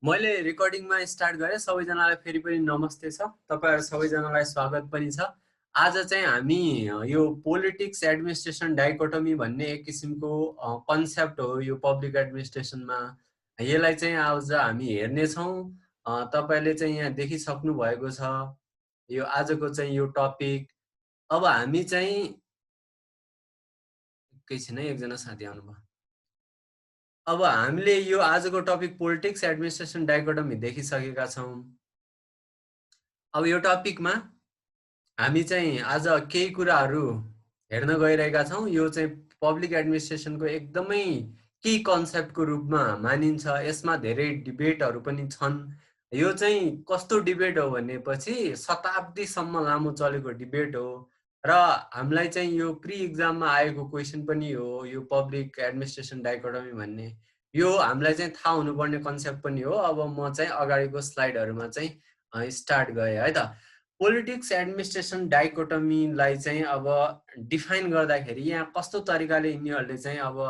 मैले रेकर्डिङमा स्टार्ट गरेँ। सबैजनालाई फेरि पनि नमस्ते छ। तपाईहरु सबैजनालाई स्वागत पनि छ। आज चाहिँ हामी यो पोलिटिक्स एडमिनिस्ट्रेसन डाइकोटोमी भन्ने एक किसिमको कन्सेप्ट हो यो पब्लिक एडमिनिस्ट्रेसनमा। यसलाई चाहिँ आज हामी हेर्ने छौं। तपाईले चाहिँ यहाँ देखिसक्नु भएको छ यो आजको चाहिँ यो टपिक। अब हामी चाहिँ एकैछिन है, एकजना साथी आउनुभयो। अब हामीले यो आजको टपिक पोलिटिक्स एडमिनिस्ट्रेसन डाइकोटोमी देखिसकेका छौं। अब यो टपिकमा हामी चाहिँ आज केही कुराहरू हेर्न गइरहेका छौं। यो चाहिँ पब्लिक एडमिनिस्ट्रेसनको एकदमै की कन्सेप्टको रूपमा मानिन्छ। यसमा धेरै डिबेटहरू पनि छन्। यो चाहिँ कस्तो डिबेट हो भनेपछि शताब्दीसम्म लामो चलेको डिबेट हो र हामीलाई चाहिँ यो प्री एक्जाममा आएको क्वेशन पनि हो यो पब्लिक एडमिनिस्ट्रेसन डाइकोटोमी भन्ने। यो हामीलाई चाहिँ थाहा हुनुपर्ने कन्सेप्ट पनि हो। अब म चाहिँ अगाडिको स्लाइडहरुमा चाहिँ स्टार्ट गए है त। पोलिटिक्स एडमिनिस्ट्रेसन डाइकोटोमीलाई चाहिँ अब डिफाइन गर्दाखेरि यहाँ कस्तो तरिकाले यिनीहरूले चाहिँ अब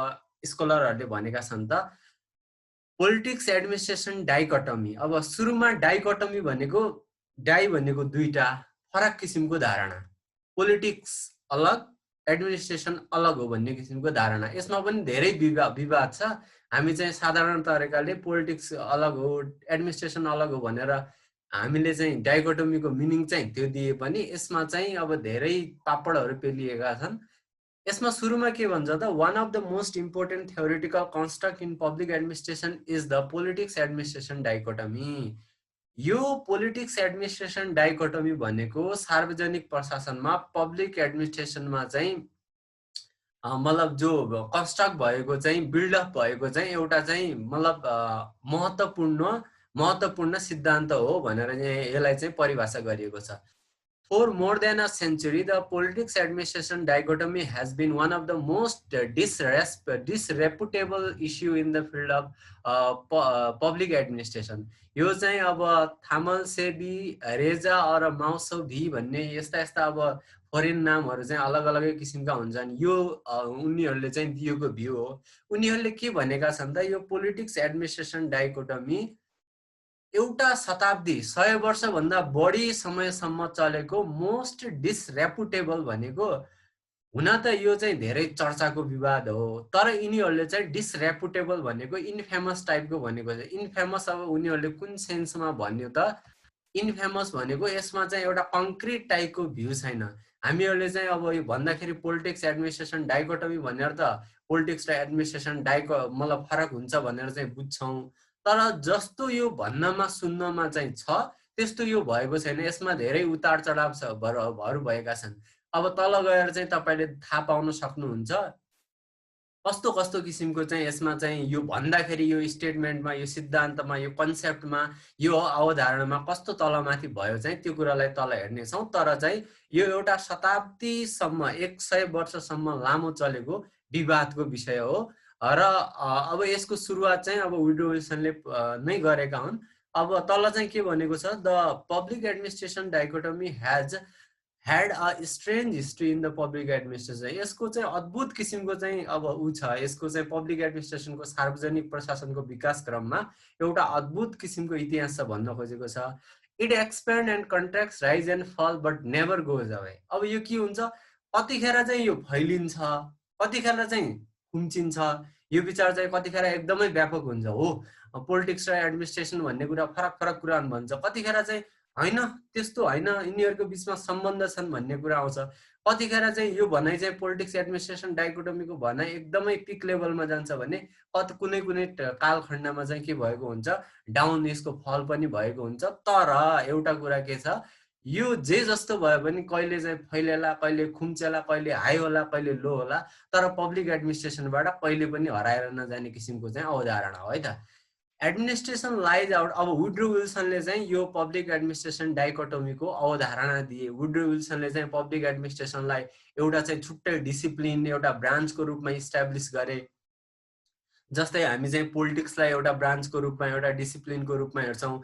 स्कलरहरूले भनेका छन् त पोलिटिक्स एडमिनिस्ट्रेसन डाइकोटोमी। अब सुरुमा डाइकोटोमी भनेको डाइ भनेको दुईटा फरक किसिमको धारणा, पोलिटिक्स अलग एडमिनिस्ट्रेसन अलग हो भन्ने किसिमको धारणा। यसमा पनि धेरै विवाद छ। हामी चाहिँ साधारण तरिकाले पोलिटिक्स अलग हो एडमिनिस्ट्रेसन अलग हो भनेर हामीले चाहिँ डाइकोटोमीको मिनिङ चाहिँ त्यो दिए पनि यसमा चाहिँ अब धेरै पापडहरू पेलिएका छन्। यसमा सुरुमा के भन्छ त one of the most important theoretical construct in public administration is the politics administration dichotomy। यो पोलिटिक्स एडमिनिस्ट्रेसन डाइकोटोमी भनेको सार्वजनिक प्रशासनमा पब्लिक एडमिनिस्ट्रेसनमा चाहिँ मतलब जो कन्स्ट्रक्ट भएको चाहिँ बिल्डअप भएको चाहिँ एउटा चाहिँ मतलब महत्त्वपूर्ण सिद्धान्त हो भनेर यसलाई चाहिँ परिभाषा गरिएको छ। For more than a century, the politics administration dichotomy has been one of the most disreputable issue in the field of public administration। यो चाहिँ अब थामल सेबी रेजा और माउसो भी भन्ने यस्ता यस्ता अब फरेन नामहरू चाहिँ अलग अलगै किसिमका हुन्छन्। यो उनीहरूले चाहिँ दिएको भ्यू हो। उनीहरूले के भनेका छन् त यो पोलिटिक्स एडमिनिस्ट्रेसन डाइकोटोमी एउटा शताब्दी 100 वर्ष भन्दा बढी समयसम्म चलेको मोस्ट डिसरेपुटेबल भनेको हुन त यो चाहिँ धेरै चर्चाको विवाद हो, तर यिनीहरूले चाहिँ डिसरेपुटेबल भनेको इनफेमस टाइपको भनेको छ। इनफेमस अब उनीहरूले कुन सेन्समा भन्यो त इनफेमस भनेको यसमा चाहिँ एउटा कङ्क्रिट टाइपको भ्यू छैन। हामीहरूले चाहिँ अब यो भन्दाखेरि पोलिटिक्स एडमिनिस्ट्रेसन डाइकोटोमी भनेर त पोलिटिक्स र एडमिनिस्ट्रेसन मतलब फरक हुन्छ भनेर चाहिँ बुझ्छौं, तर जस्तो यो भन्नमा सुन्नमा चाहिँ छ त्यस्तो यो भएको छैन। यसमा धेरै उतार चढावहरू भएका छन्। अब तल गएर चाहिँ तपाईले थाहा पाउन सक्नुहुन्छ कस्तो कस्तो किसिमको चाहिँ यसमा चाहिँ यो भन्दाखेरि यो स्टेटमेन्टमा यो सिद्धान्तमा यो कन्सेप्टमा यो अवधारणामा कस्तो तलमाथि भयो चाहिँ त्यो कुरालाई तल हेर्ने छौं। तर चाहिँ यो एउटा शताब्दीसम्म 100 वर्षसम्म लामो चलेको विवादको विषय हो र अब यसको सुरुवात चाहिँ अब वुड्रो विल्सनले नै गरेका हुन्। अब तल चाहिँ के भनेको छ the public administration dichotomy has had a strange history in the public administration। यसको चाहिँ अद्भुत किसिमको चाहिँ अब उ छ। यसको चाहिँ पब्लिक एडमिनिस्ट्रेसनको सार्वजनिक प्रशासनको विकास क्रममा एउटा अद्भुत किसिमको इतिहास छ भन्न खोजेको छ। It expend and contracts rise and फल बट नेभर गोज अवे। अब यो के हुन्छ कतिखेर चाहिँ यो फैलिन्छ, कतिखेर चाहिँ खुम्चिन्छ। यो विचार चाहिँ कतिखेर एकदमै व्यापक हुन्छ हो। पोलिटिक्स र एडमिनिस्ट्रेसन भन्ने कुरा फरक फरक कुरा भन्छ, कतिखेर चाहिँ हैन त्यस्तो हैन यिनीहरुको बीचमा सम्बन्ध छन् भन्ने कुरा आउँछ। कतिखेर चाहिँ यो भनाइ चाहिँ पोलिटिक्स एडमिनिस्ट्रेसन डाइकोटोमीको भनाइ एकदमै पिक लेभलमा जान्छ भने कुनै कुनै कालखण्डमा चाहिँ के भएको हुन्छ डाउन यसको फल पनि भएको हुन्छ। तर एउटा कुरा के छ यो जे जस्तो भयो पनि कहिले चाहिँ फैलेला, कहिले खुम्चेला, कहिले हाई होला, कहिले लो होला, तर पब्लिक एडमिनिस्ट्रेसनबाट कहिले पनि हराएर नजाने किसिमको चाहिँ अवधारणा हो है त। Administration lies out. अब वुड्रो विल्सनले चाहिँ यो पब्लिक एडमिनिस्ट्रेसन डाइकोटोमीको अवधारणा दिए। वुड्रो विल्सनले चाहिँ पब्लिक एडमिनिस्ट्रेसनलाई एउटा चाहिँ छुट्टै डिसिप्लिन एउटा ब्रान्चको रूपमा इस्टाब्लिस गरे। जस्तै हामी चाहिँ पोलिटिक्सलाई एउटा ब्रान्चको रूपमा एउटा डिसिप्लिनको रूपमा हेर्छौँ,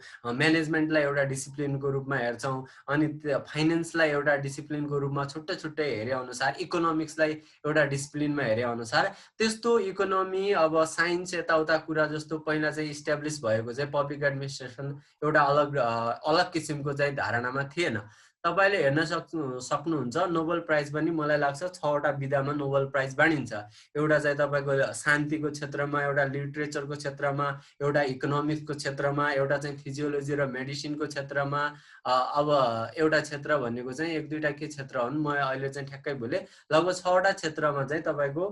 म्यानेजमेन्टलाई एउटा डिसिप्लिनको रूपमा हेर्छौँ, अनि फाइनेन्सलाई एउटा डिसिप्लिनको रूपमा छुट्टै छुट्टै हेरे अनुसार, इकोनोमिक्सलाई एउटा डिसिप्लिनमा हेरे अनुसार, त्यस्तो इकोनोमी अब साइन्स यताउता कुरा जस्तो पहिला चाहिँ इस्ट्याब्लिस भएको चाहिँ पब्लिक एडमिनिस्ट्रेसन एउटा अलग किसिमको चाहिँ धारणामा थिएन। तपाईँले हेर्न सक्नुहुन्छ नोबल प्राइज पनि मलाई लाग्छ 6वटा विधामा नोबल प्राइज बाँडिन्छ। एउटा चाहिँ तपाईँको शान्तिको क्षेत्रमा, एउटा लिटरेचरको क्षेत्रमा, एउटा इकोनोमिक्सको क्षेत्रमा, एउटा चाहिँ फिजियोलोजी र मेडिसिनको क्षेत्रमा, अब एउटा क्षेत्र भनेको चाहिँ 1-2टा के क्षेत्र हुन् म अहिले चाहिँ ठ्याक्कै भुलेँ, लगभग 6वटा क्षेत्रमा चाहिँ तपाईँको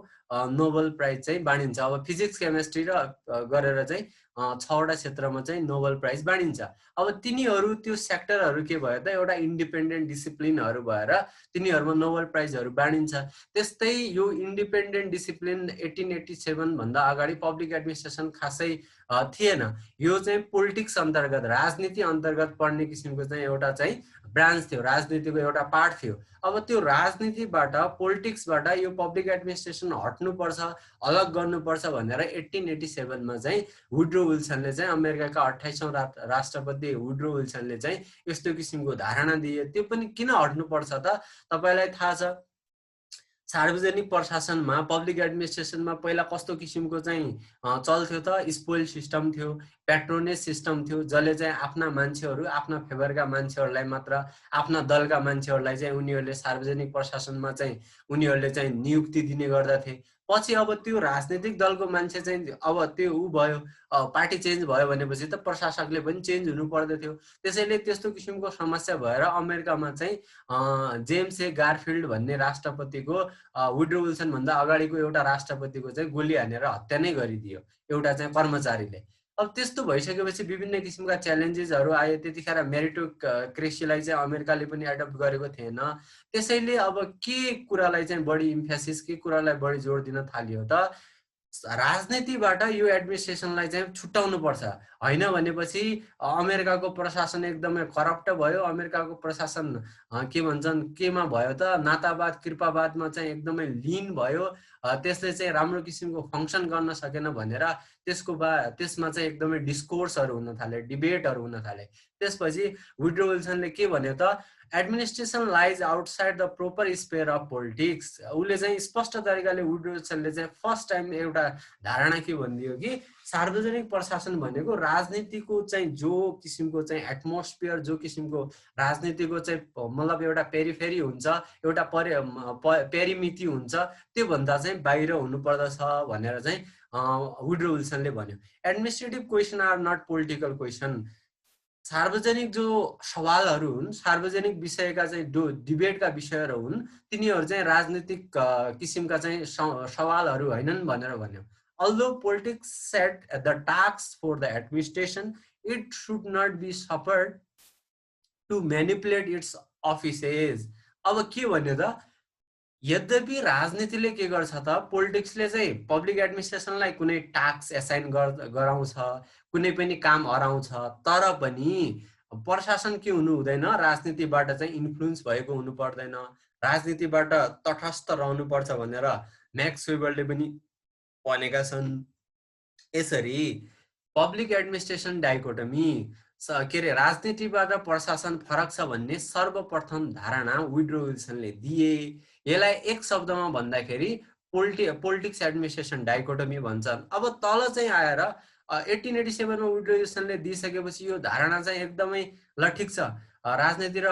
नोबल प्राइज चाहिँ बाँडिन्छ। अब फिजिक्स केमिस्ट्री र गरेर चाहिँ 6वटा क्षेत्रमा चाहिँ नोबल प्राइज बाँडिन्छ। अब तिनीहरू त्यो सेक्टरहरू के भयो त एउटा इन्डिपेन्डेन्ट डिसिप्लिनहरू भएर तिनीहरूमा नोबल प्राइजहरू बाँडिन्छ। त्यस्तै यो इन्डिपेन्डेन्ट डिसिप्लिन 1887 भन्दा अगाडि पब्लिक एडमिनिस्ट्रेसन खासै थिएन। यो चाहिँ पोलिटिक्स अन्तर्गत, राजनीति अन्तर्गत पढ्ने किसिमको चाहिँ एउटा चाहिँ ब्रान्च थियो, राजनीतिको एउटा पार्ट थियो। अब त्यो राजनीतिबाट, पोलिटिक्सबाट यो पब्लिक एडमिनिस्ट्रेसन हट्नुपर्छ, अलग गर्नुपर्छ भनेर 1887मा चाहिँ वुड्रो विल्सनले चाहिँ, अमेरिकाका 28औं राष्ट्रपति वुड्रो विल्सनले चाहिँ यस्तो किसिमको धारणा दिए। त्यो पनि किन हट्नुपर्छ त? तपाईँलाई थाहा छ सार्वजनिक प्रशासनमा, पब्लिक एडमिनिस्ट्रेसनमा पहिला कस्तो किसिमको चाहिँ चल्थ्यो त? स्पोइल सिस्टम थियो, पेट्रोनेज सिस्टम थियो, जसले चाहिँ आफ्ना मान्छेहरू, आफ्ना फेभरका मान्छेहरूलाई मात्र, आफ्ना दलका मान्छेहरूलाई चाहिँ उनीहरूले सार्वजनिक प्रशासनमा चाहिँ उनीहरूले चाहिँ नियुक्ति दिने गर्दथे। पछि अब त्यो राजनीतिक दलको मान्छे चाहिँ अब त्यो भयो, पार्टी चेन्ज भयो भनेपछि त प्रशासकले पनि चेन्ज हुनु पर्दथ्यो। त्यसैले त्यस्तो किसिमको समस्या भएर अमेरिकामा चाहिँ जेम्स ए गारफिल्ड भन्ने राष्ट्रपतिको, वुड्रो विल्सन भन्दा अगाडिको एउटा राष्ट्रपतिको चाहिँ गोली हानेर हत्या नै गरिदियो एउटा चाहिँ कर्मचारीले। अब त्यस्तो भइसकेपछि विभिन्न किसिमका च्यालेन्जेसहरू आए। त्यतिखेर मेरिटोक्रेसीलाई चाहिँ अमेरिकाले पनि एडप्ट गरेको थिएन। त्यसैले अब के कुरालाई चाहिँ बढी इम्फेसिस, के कुरालाई बढी जोड दिन थालियो त? राजनीतिबाट यो एडमिनिस्ट्रेसनलाई चाहिँ छुट्याउनु पर्छ। होइन भनेपछि अमेरिकाको प्रशासन एकदमै करप्ट भयो। अमेरिकाको प्रशासन के भन्छन्, केमा भयो त? नातावाद, कृपावादमा चाहिँ एकदमै लीन भयो। त्यसले चाहिँ राम्रो किसिमको फङ्सन गर्न सकेन भनेर त्यसमा चाहिँ एकदमै डिस्कोर्सहरू हुन थाले, डिबेटहरू हुन थाले। त्यसपछि वुड्रो विल्सनले के भन्यो त? Administration lies outside the proper sphere of politics. उसले चाहिँ स्पष्ट तरिकाले, वुड्रो विल्सनले चाहिँ फर्स्ट टाइम एउटा धारणा के भनिदियो कि सार्वजनिक प्रशासन भनेको राजनीतिको चाहिँ जो किसिमको चाहिँ एटमोस्फियर, जो किसिमको राजनीतिको चाहिँ मतलब एउटा पेरिफेरी हुन्छ, एउटा पेरिमिति हुन्छ, त्योभन्दा चाहिँ बाहिर हुनुपर्दछ भनेर चाहिँ वुड्रो विल्सनले भन्यो। Administrative question are not political question. सार्वजनिक जो सवालहरू हुन्, सार्वजनिक विषयका चाहिँ डिबेटका विषयहरू हुन्, तिनीहरू चाहिँ राजनीतिक किसिमका चाहिँ सवालहरू होइनन् भनेर भन्यो। Although politics set the tasks for the administration, it should not be suffered to manipulate its offices. अब के भन्यो त? यद्यपि राजनीतिले के गर्छ त? पोलिटिक्सले चाहिँ पब्लिक एडमिनिस्ट्रेसनलाई कुनै टास्क एसाइन गराउँछ, कुनै पनि काम हराउँछ, तर पनि प्रशासन के हुनु हुँदैन? राजनीतिबाट चाहिँ इन्फ्लुएन्स भएको हुनु पर्दैन, राजनीतिबाट तटस्थ रहनुपर्छ भनेर म्याक्स वेबरले पनि भनेका छन्। यसरी पब्लिक एडमिनिस्ट्रेसन डाइकोटमी, के अरे राजनीतिबाट प्रशासन फरक छ भन्ने सर्वप्रथम धारणा वुड्रो विल्सनले दिए। यसलाई एक शब्दमा भन्दाखेरि पोलिटिक्स एडमिनिस्ट्रेसन डाइकोटमी भन्छन्। अब तल चाहिँ आएर 1887मा वुड्रो विल्सनले दिइसकेपछि यो धारणा चाहिँ एकदमै ल ठिक छ, राजनीति र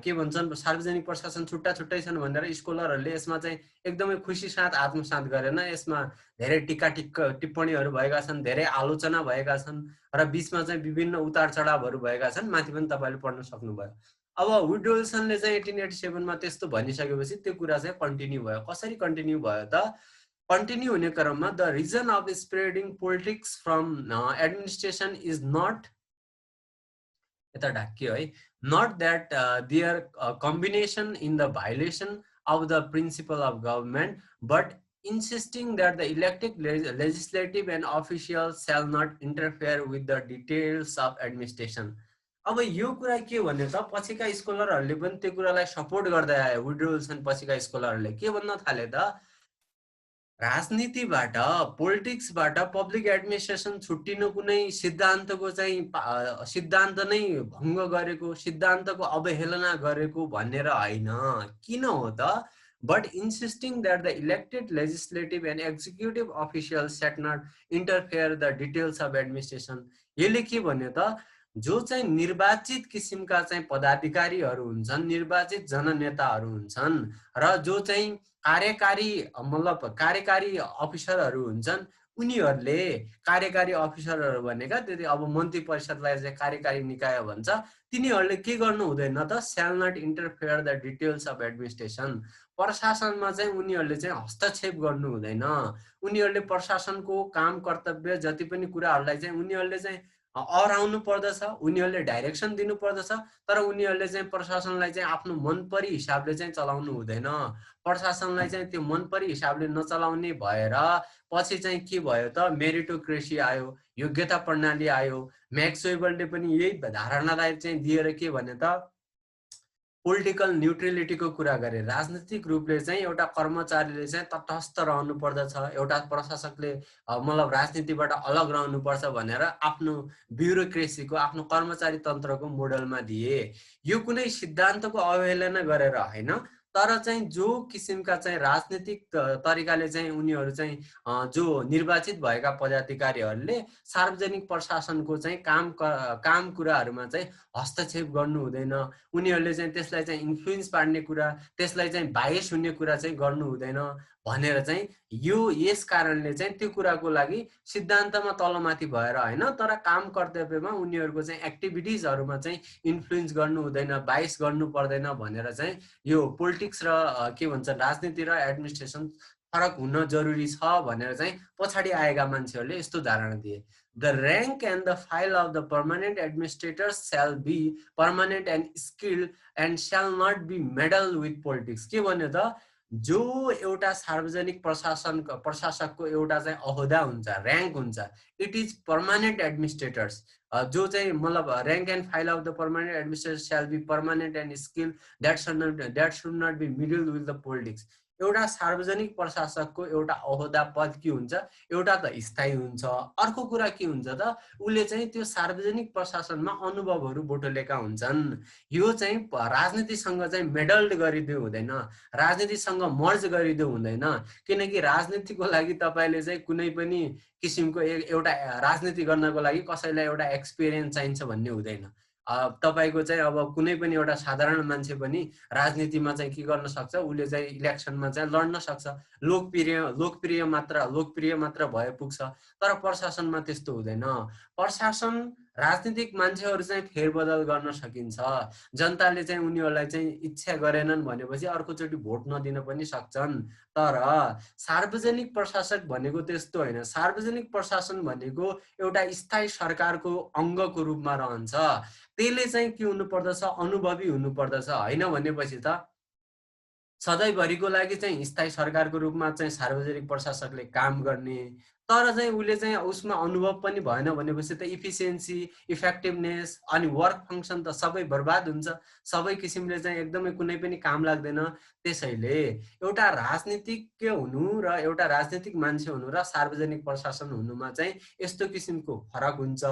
के भन्छन् सार्वजनिक प्रशासन छुट्टा छुट्टै छन् भनेर स्कोलरहरूले यसमा चाहिँ एकदमै खुसी साथ आत्मसात गरेन। यसमा धेरै टिका टिप्पणीहरू भएका छन्, धेरै आलोचना भएका छन् र बीचमा चाहिँ विभिन्न उतार चढावहरू भएका छन्। माथि पनि तपाईँले पढ्न सक्नुभयो। अब वुड्रो विल्सनले चाहिँ 1887मा त्यस्तो भनिसकेपछि त्यो कुरा चाहिँ कन्टिन्यू भयो। कसरी कन्टिन्यू भयो त? कन्टिन्यू हुने क्रममा the reason of spreading politics from administration is not, यता ढाकियो है, not that their combination in the violation of the principle of government, but insisting that the elected legislative and officials shall not interfere with the details of administration. अब यो कुरा के भन्यो त? पछिका स्कोलरहरूले पनि त्यो कुरालाई सपोर्ट गर्दै आए। वुड्रो विल्सन पछिका स्कोलरहरूले के भन्न थाले त? राजनीतिबाट पोलिटिक्सबाट पब्लिक एडमिनिस्ट्रेसन छुट्टिनु कुनै सिद्धान्तको चाहिँ सिद्धान्त नै भङ्ग गरेको, सिद्धान्तको अवहेलना गरेको भनेर होइन। किन हो त? But insisting that the elected legislative and executive officials set not interfere the details of administration. यसले के भन्यो त? जो चाहिँ निर्वाचित किसिमका चाहिँ पदाधिकारीहरू हुन्छन्, निर्वाचित जननेताहरू हुन्छन् र जो चाहिँ कार्यकारी मतलब कार्यकारी अफिसरहरू हुन्छन्, उनीहरूले कार्यकारी अफिसरहरू भनेका त्यति अब मन्त्री परिषदलाई चाहिँ कार्यकारी निकाय भन्छ, तिनीहरूले के गर्नु हुँदैन त? Shall not interfere the details of administration. प्रशासनमा चाहिँ उनीहरूले चाहिँ हस्तक्षेप गर्नु हुँदैन। उनीहरूले प्रशासनको काम कर्तव्य जति पनि कुराहरूलाई चाहिँ उनीहरूले चाहिँ अराउनु पर्दछ, उनीहरूले डाइरेक्सन दिनु पर्दछ, तर उनीहरूले चाहिँ प्रशासनलाई चाहिँ आफ्नो मनपरी हिसाबले चाहिँ चलाउनु हुँदैन। प्रशासनलाई चाहिँ त्यो मनपरी हिसाबले नचलाउने भएर पछि चाहिँ के भयो त? मेरिटोक्रेसी आयो, योग्यता प्रणाली आयो। म्याक्स वेबरले पनि यही धारणालाई चाहिँ दिएर के भने त? पोलिटिकल न्युट्रलिटीको कुरा गरे। राजनीतिक रूपले चाहिँ एउटा कर्मचारीले चाहिँ तटस्थ रहनु पर्दछ, एउटा प्रशासकले मतलब राजनीतिबाट अलग रहनुपर्छ भनेर आफ्नो ब्युरोक्रेसीको, आफ्नो कर्मचारी तन्त्रको मोडलमा दिए। यो कुनै सिद्धान्तको अवहेलना गरेर होइन, तर चाहिँ जो किसिमका चाहिँ राजनीतिक तरिकाले चाहिँ उनीहरू चाहिँ जो निर्वाचित भएका पदाधिकारीहरूले सार्वजनिक प्रशासनको चाहिँ काम कुराहरूमा चाहिँ हस्तक्षेप गर्नु हुँदैन। उनीहरूले चाहिँ त्यसलाई चाहिँ इन्फ्लुएन्स पार्ने कुरा, त्यसलाई चाहिँ बायस हुने कुरा चाहिँ गर्नु हुँदैन भनेर चाहिँ यस कारणले चाहिँ त्यो कुराको लागि सिद्धान्तमा तलमाथि भएर होइन, तर काम कर्तव्यमा उनीहरूको चाहिँ एक्टिभिटिजहरूमा चाहिँ इन्फ्लुएन्स गर्नु हुँदैन, बायस गर्नु पर्दैन भनेर चाहिँ यो पोलिटिक्स र के भन्छ राजनीति र एडमिनिस्ट्रेसन फरक हुन जरुरी छ भनेर चाहिँ पछाडि आएका मान्छेहरूले यस्तो धारणा दिए। The rank and the file of the permanent administrators shall be permanent and skilled and shall not be meddled with politics। के भन्यो त? जो एउटा सार्वजनिक प्रशासकको एउटा चाहिँ अहोदा हुन्छ, र्याङ्क हुन्छ, इट इज पर्मानेन्ट एडमिनिस्ट्रेटर्स। जो चाहिँ मतलब rank and file of the permanent administrators shall be permanent and skilled that should not be meddled with the politics। एउटा सार्वजनिक प्रशासकको एउटा अहोदा पद के हुन्छ? एउटा त स्थायी हुन्छ, अर्को कुरा के हुन्छ त? उसले चाहिँ त्यो सार्वजनिक प्रशासनमा अनुभवहरू बटुलेका हुन्छन्। यो चाहिँ राजनीतिसँग चाहिँ मेडल्ड गरिदियो हुँदैन, राजनीतिसँग मर्ज गरिदियो हुँदैन। किनकि राजनीतिको लागि तपाईँले चाहिँ कुनै पनि किसिमको एउटा राजनीति गर्नको लागि कसैलाई एउटा एक्सपिरियन्स चाहिन्छ भन्ने हुँदैन। तपाईको चाहिँ अब कुनै पनि एउटा साधारण मान्छे पनि राजनीतिमा चाहिँ के गर्न सक्छ? उसले चाहिँ इलेक्सनमा चाहिँ लड्न सक्छ, लोकप्रिय मात्र भए पुग्छ। तर प्रशासनमा त्यस्तो हुँदैन। प्रशासन राजनीतिक मान्छेहरू चाहिँ फेरबदल गर्न सकिन्छ। जनताले चाहिँ उनीहरूलाई चाहिँ इच्छा गरेनन् भनेपछि अर्कोचोटि भोट नदिन पनि सक्छन्। तर सार्वजनिक प्रशासक भनेको त्यस्तो होइन। सार्वजनिक प्रशासन भनेको एउटा स्थायी सरकारको अङ्गको रूपमा रहन्छ। त्यसले चाहिँ के हुनु पर्दछ? अनुभवी हुनु पर्दछ। हैन भनेपछि त सधैँभरिको लागि चाहिँ स्थायी सरकारको रूपमा चाहिँ सार्वजनिक प्रशासकले काम गर्ने, तर चाहिँ उसले चाहिँ उसमा अनुभव पनि भएन भनेपछि त इफिसियन्सी, इफेक्टिभनेस अनि वर्क फङ्सन त सबै बर्बाद हुन्छ। सबै किसिमले चाहिँ एकदमै कुनै पनि काम लाग्दैन। त्यसैले एउटा राजनीतिज्ञ हुनु र एउटा राजनीतिक मान्छे हुनु र सार्वजनिक प्रशासन हुनुमा चाहिँ यस्तो किसिमको फरक हुन्छ।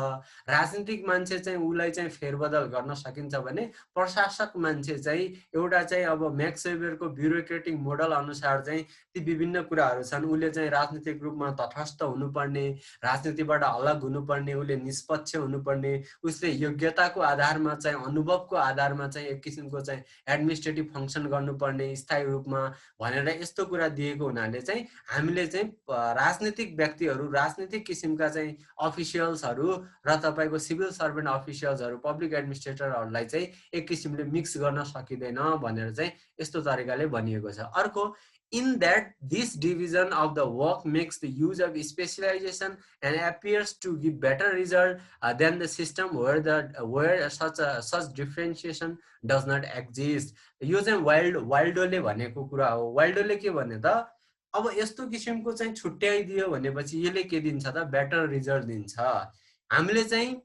राजनीतिक मान्छे चाहिँ उसलाई चाहिँ फेरबदल गर्न सकिन्छ भने प्रशासक मान्छे चाहिँ एउटा चाहिँ अब म्याक्स वेबरको ब्युरोक्रेटिक मोडल अनुसार चाहिँ ती विभिन्न कुराहरू छन्। उसले चाहिँ राजनीतिक रूपमा तटस्थ हुनुपर्ने, राजनीतिबाट अलग हुनुपर्ने, उसले निष्पक्ष हुनुपर्ने, उसले योग्यताको आधारमा चाहिँ अनुभवको आधारमा चाहिँ एक किसिमको चाहिँ एडमिनिस्ट्रेटिभ फङ्सन गर्नुपर्ने स्थायी रूपमा भनेर यस्तो कुरा दिएको हुनाले चाहिँ हामीले चाहिँ राजनीतिक व्यक्तिहरू, राजनीतिक किसिमका चाहिँ अफिसियल्सहरू र तपाईँको सिभिल सर्भेन्ट अफिसियल्सहरू, पब्लिक एडमिनिस्ट्रेटरहरूलाई चाहिँ एक किसिमले मिक्स गर्न सकिँदैन भनेर चाहिँ यस्तो तरिकाले भनिएको छ। अर्को, in that this division of the work makes the use of specialization and appears to give better result than the system where such differentiation does not exist। यो चाहिँ वाइल्डोले भनेको कुरा हो। वाइल्डोले के भने त अब यस्तो किसिमको चाहिँ छुट्याइदियो भनेपछि यसले के दिन्छ त? बेटर रिजल्ट दिन्छ। हामीले चाहिँ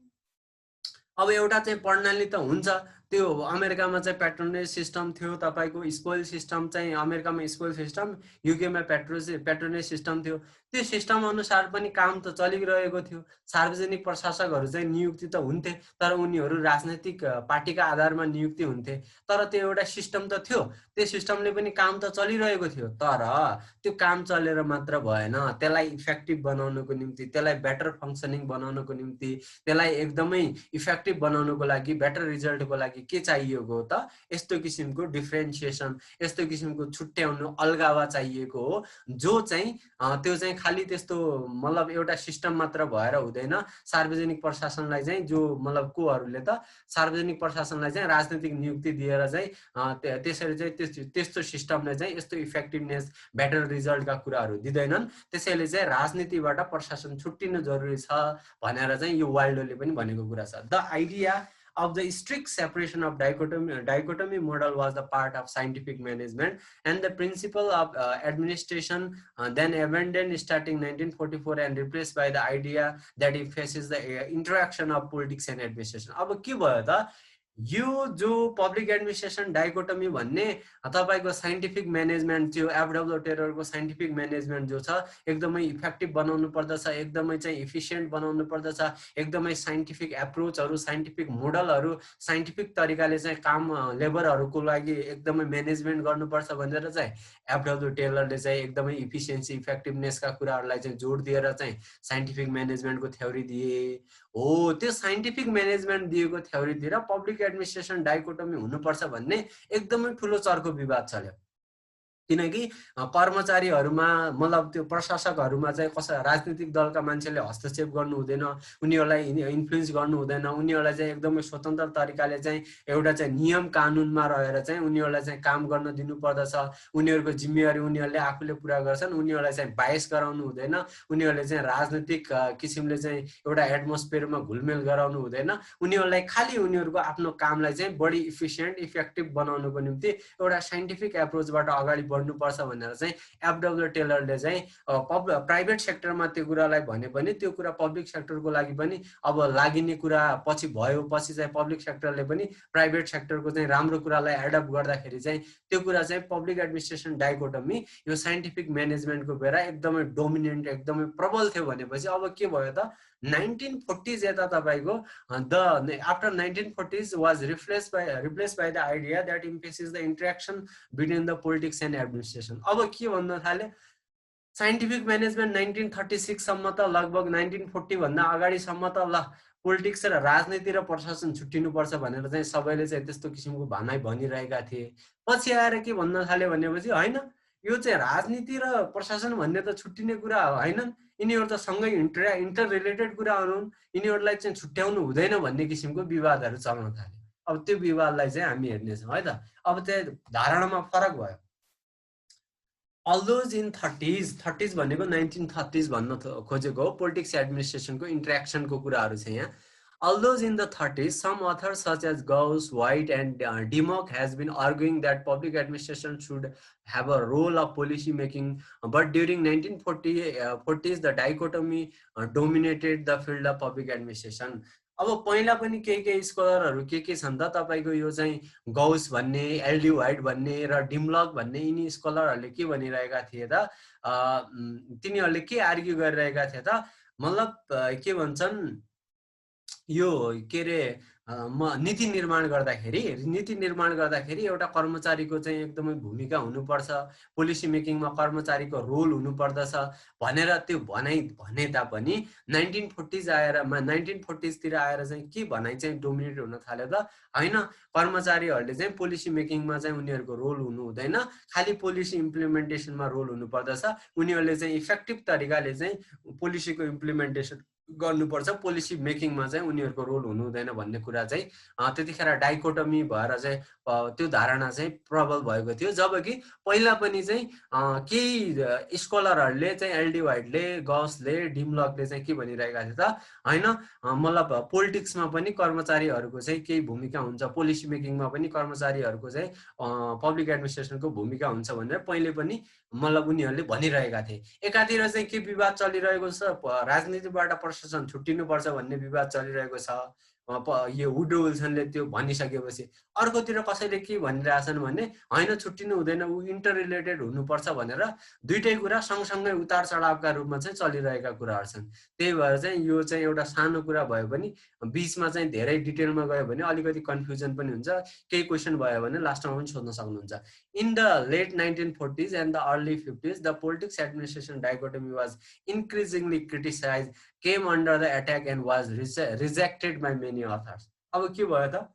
अब एउटा चाहिँ प्रणाली त हुन्छ, त्यो अमेरिकामा चाहिँ पेट्रोनेज सिस्टम थियो, तपाईँको स्पोइल सिस्टम चाहिँ अमेरिकामा स्पोइल सिस्टम, युकेमा पेट्रोनेज सिस्टम थियो। त्यो सिस्टम अनुसार पनि काम त चलिरहेको थियो। सार्वजनिक प्रशासकहरू चाहिँ नियुक्ति त हुन्थे, तर उनीहरू राजनैतिक पार्टीका आधारमा नियुक्ति हुन्थे। तर त्यो एउटा सिस्टम त थियो, त्यो सिस्टमले पनि काम त चलिरहेको थियो। तर त्यो काम चलेर मात्र भएन, त्यसलाई इफेक्टिभ बनाउनको निम्ति, त्यसलाई बेटर फङ्सनिङ बनाउनको निम्ति, त्यसलाई एकदमै इफेक्टिभ बनाउनको लागि, बेटर रिजल्टको लागि के चाहिएको हो त? यस्तो किसिमको डिफ्रेन्सिएसन, यस्तो किसिमको छुट्याउनु, अलगावा चाहिएको हो, जो चाहिँ त्यो चाहिँ खालि त्यस्तो मतलब एउटा सिस्टम मात्र भएर हुँदैन। सार्वजनिक प्रशासनलाई चाहिँ जो मतलब कोहरूले त सार्वजनिक प्रशासनलाई चाहिँ राजनीतिक नियुक्ति दिएर चाहिँ त्यसरी चाहिँ त्यस्तो सिस्टमले चाहिँ यस्तो इफेक्टिभनेस, बेटर रिजल्टका कुराहरू दिँदैनन्। त्यसैले चाहिँ राजनीतिबाट प्रशासन छुट्टिनु जरुरी छ भनेर चाहिँ यो वाल्डोले पनि भनेको कुरा छ। The idea of the strict separation of dichotomy model was the part of scientific management, and the principle of administration then abandoned starting 1944 and replaced by the idea that it faces the interaction of politics and administration. अब के भयो त? यो जो public administration dichotomy भन्ने तपाईको scientific management थियो, FW टेलरको scientific management जो छ एकदमै इफेक्टिभ बनाउनु पर्दछ, एकदमै चाहिँ इफिसियन्ट बनाउनु पर्दछ, एकदमै साइन्टिफिक एप्रोचहरू, साइन्टिफिक मोडलहरू, साइन्टिफिक तरिकाले चाहिँ काम लेबरहरूको लागि एकदमै म्यानेजमेन्ट गर्नुपर्छ भनेर चाहिँ एफडब्ल्यू टेलरले चाहिँ एकदमै इफिसियन्सी, इफेक्टिभनेसका कुराहरूलाई चाहिँ जोड दिएर चाहिँ साइन्टिफिक म्यानेजमेन्टको थ्योरी दिए हो। त्यो साइन्टिफिक म्यानेजमेन्ट दिएको थ्योरीतिर पब्लिक एडमिनिस्ट्रेसन डाइकोटमी हुनुपर्छ भन्ने एकदमै ठुलो चर्को विवाद चल्यो। किनकि कर्मचारीहरूमा मतलब त्यो प्रशासकहरूमा चाहिँ राजनीतिक दलका मान्छेले हस्तक्षेप गर्नु हुँदैन, उनीहरूलाई इन्फ्लुएन्स गर्नु हुँदैन, उनीहरूलाई चाहिँ एकदमै स्वतन्त्र तरिकाले चाहिँ एउटा चाहिँ नियम कानुनमा रहेर चाहिँ उनीहरूलाई चाहिँ काम गर्न दिनुपर्दछ। उनीहरूको जिम्मेवारी उनीहरूले आफूले पुरा गर्छन्, उनीहरूलाई चाहिँ बायस गराउनु हुँदैन, उनीहरूले चाहिँ राजनीतिक किसिमले चाहिँ एउटा एटमोस्फियरमा घुलमेल गराउनु हुँदैन। उनीहरूलाई खालि उनीहरूको आफ्नो कामलाई चाहिँ बढी इफिसियन्ट, इफेक्टिभ बनाउनको निम्ति एउटा साइन्टिफिक एप्रोचबाट अगाडि बढ्नुपर्छ भनेर चाहिँ एफडब्ल्यू टेलरले चाहिँ प्राइभेट सेक्टरमा त्यो कुरालाई भने पनि त्यो कुरा पब्लिक सेक्टरको लागि पनि अब लागिने कुरा पछि भयो। पछि चाहिँ पब्लिक सेक्टरले पनि प्राइभेट सेक्टरको चाहिँ राम्रो कुरालाई एडप्ट गर्दाखेरि चाहिँ त्यो कुरा चाहिँ पब्लिक एडमिनिस्ट्रेसन डाइकोटमी यो साइन्टिफिक म्यानेजमेन्टको बेला एकदमै डोमिनेन्ट, एकदमै प्रबल थियो भनेपछि अब के भयो त? 1940s यता तपाईको after 1940s was replaced by the idea that emphasizes the interaction between the politics and administration. अब के भन्न थाले? साइन्टिफिक म्यानेजमेन्ट 1936 सम्म त लगभग 1940 भन्दा अगाडिसम्म त ल पोलिटिक्स र राजनीति र प्रशासन छुट्टिनु पर्छ भनेर चाहिँ सबैले चाहिँ त्यस्तो किसिमको भनाइ भनिरहेका थिए। पछि आएर के भन्न थाले भनेपछि हैन, यो चाहिँ राजनीति र प्रशासन भन्ने त छुट्टिने कुरा हैनन्, यिनीहरू त सँगै इन्टर रिलेटेड कुराहरू हुन्, यिनीहरूलाई चाहिँ छुट्याउनु हुँदैन भन्ने किसिमको विवादहरू चल्न थाले। अब त्यो विवादलाई चाहिँ हामी हेर्नेछौँ है त। अब त्यो धारणामा फरक भयो। Although in 30s भनेको 1930s भन्न खोजेको हो, पोलिटिक्स एडमिनिस्ट्रेसनको इन्टरेक्सनको कुराहरू छ यहाँ। Although in the 30s, some authors such as Gauss, White, and Dimock has been arguing that public administration should have a role of policy making, but during 1940s, the dichotomy dominated the field of public administration. अब पहिला पनि केही स्कलरहरू के छन् त तपाईको यो चाहिँ गौस भन्ने, एलडी व्हाइट भन्ने र डिमलक भन्ने यिनी स्कलरहरूले के भनिरहेका थिए त? तिनीहरूले के आर्ग्यु गरिरहेका थिए त? मतलब के भन्छन्, यो के रे नीति निर्माण गर्दाखेरि एउटा कर्मचारीको चाहिँ एकदमै भूमिका हुनुपर्छ, पोलिसी मेकिङमा कर्मचारीको रोल हुनुपर्दछ भनेर त्यो भनाइ भने तापनि 1940s तिर आएर चाहिँ के भनाइ चाहिँ डोमिनेट हुन थाल्यो त? हैन, कर्मचारीहरूले चाहिँ पोलिसी मेकिङमा चाहिँ उनीहरूको रोल हुनु हुँदैन, खालि पोलिसी इम्प्लिमेन्टेसनमा रोल हुनुपर्दछ। उनीहरूले चाहिँ इफेक्टिभ तरिकाले चाहिँ पोलिसीको इम्प्लिमेन्टेसन गर्नुपर्छ, पोलिसी मेकिङमा चाहिँ उनीहरूको रोल हुनु हुँदैन भन्ने कुरा चाहिँ त्यतिखेर डाइकोटमी भएर चाहिँ त्यो धारणा चाहिँ प्रबल भएको थियो। जबकि पहिला पनि चाहिँ केही स्कलरहरूले चाहिँ एलडी व्हाइटले, गौसले, डिमलकले चाहिँ के भनिरहेका थिए त? हैन, मतलब पोलिटिक्समा पनि कर्मचारीहरूको चाहिँ केही भूमिका हुन्छ, पोलिसी मेकिङमा पनि कर्मचारीहरूको चाहिँ पब्लिक एडमिनिस्ट्रेसनको भूमिका हुन्छ भनेर पहिले पनि मतलब उनीहरूले भनिरहेका थिए। एकातिर चाहिँ के विवाद चलिरहेको छ? राजनीतिबाट प्रशासन छुट्टिनुपर्छ भन्ने विवाद चलिरहेको छ। यो वुड्रो विल्सनले त्यो भनिसकेपछि अर्कोतिर कसैले के भनिरहेछन् भने होइन छुट्टिनु हुँदैन, ऊ इन्टर रिलेटेड हुनुपर्छ भनेर दुईटै कुरा सँगसँगै उतार चढावका रूपमा चाहिँ चलिरहेका कुराहरू छन्। त्यही भएर चाहिँ यो चाहिँ एउटा सानो कुरा भए पनि बिचमा चाहिँ धेरै डिटेलमा गयो भने अलिकति कन्फ्युजन पनि हुन्छ। केही क्वेसन भयो भने लास्टमा पनि सोध्न सक्नुहुन्छ। In the late 1940s and the early 50s, the politics administration dichotomy was increasingly criticized, came under the attack and was rejected by many authors. अब के भयो त?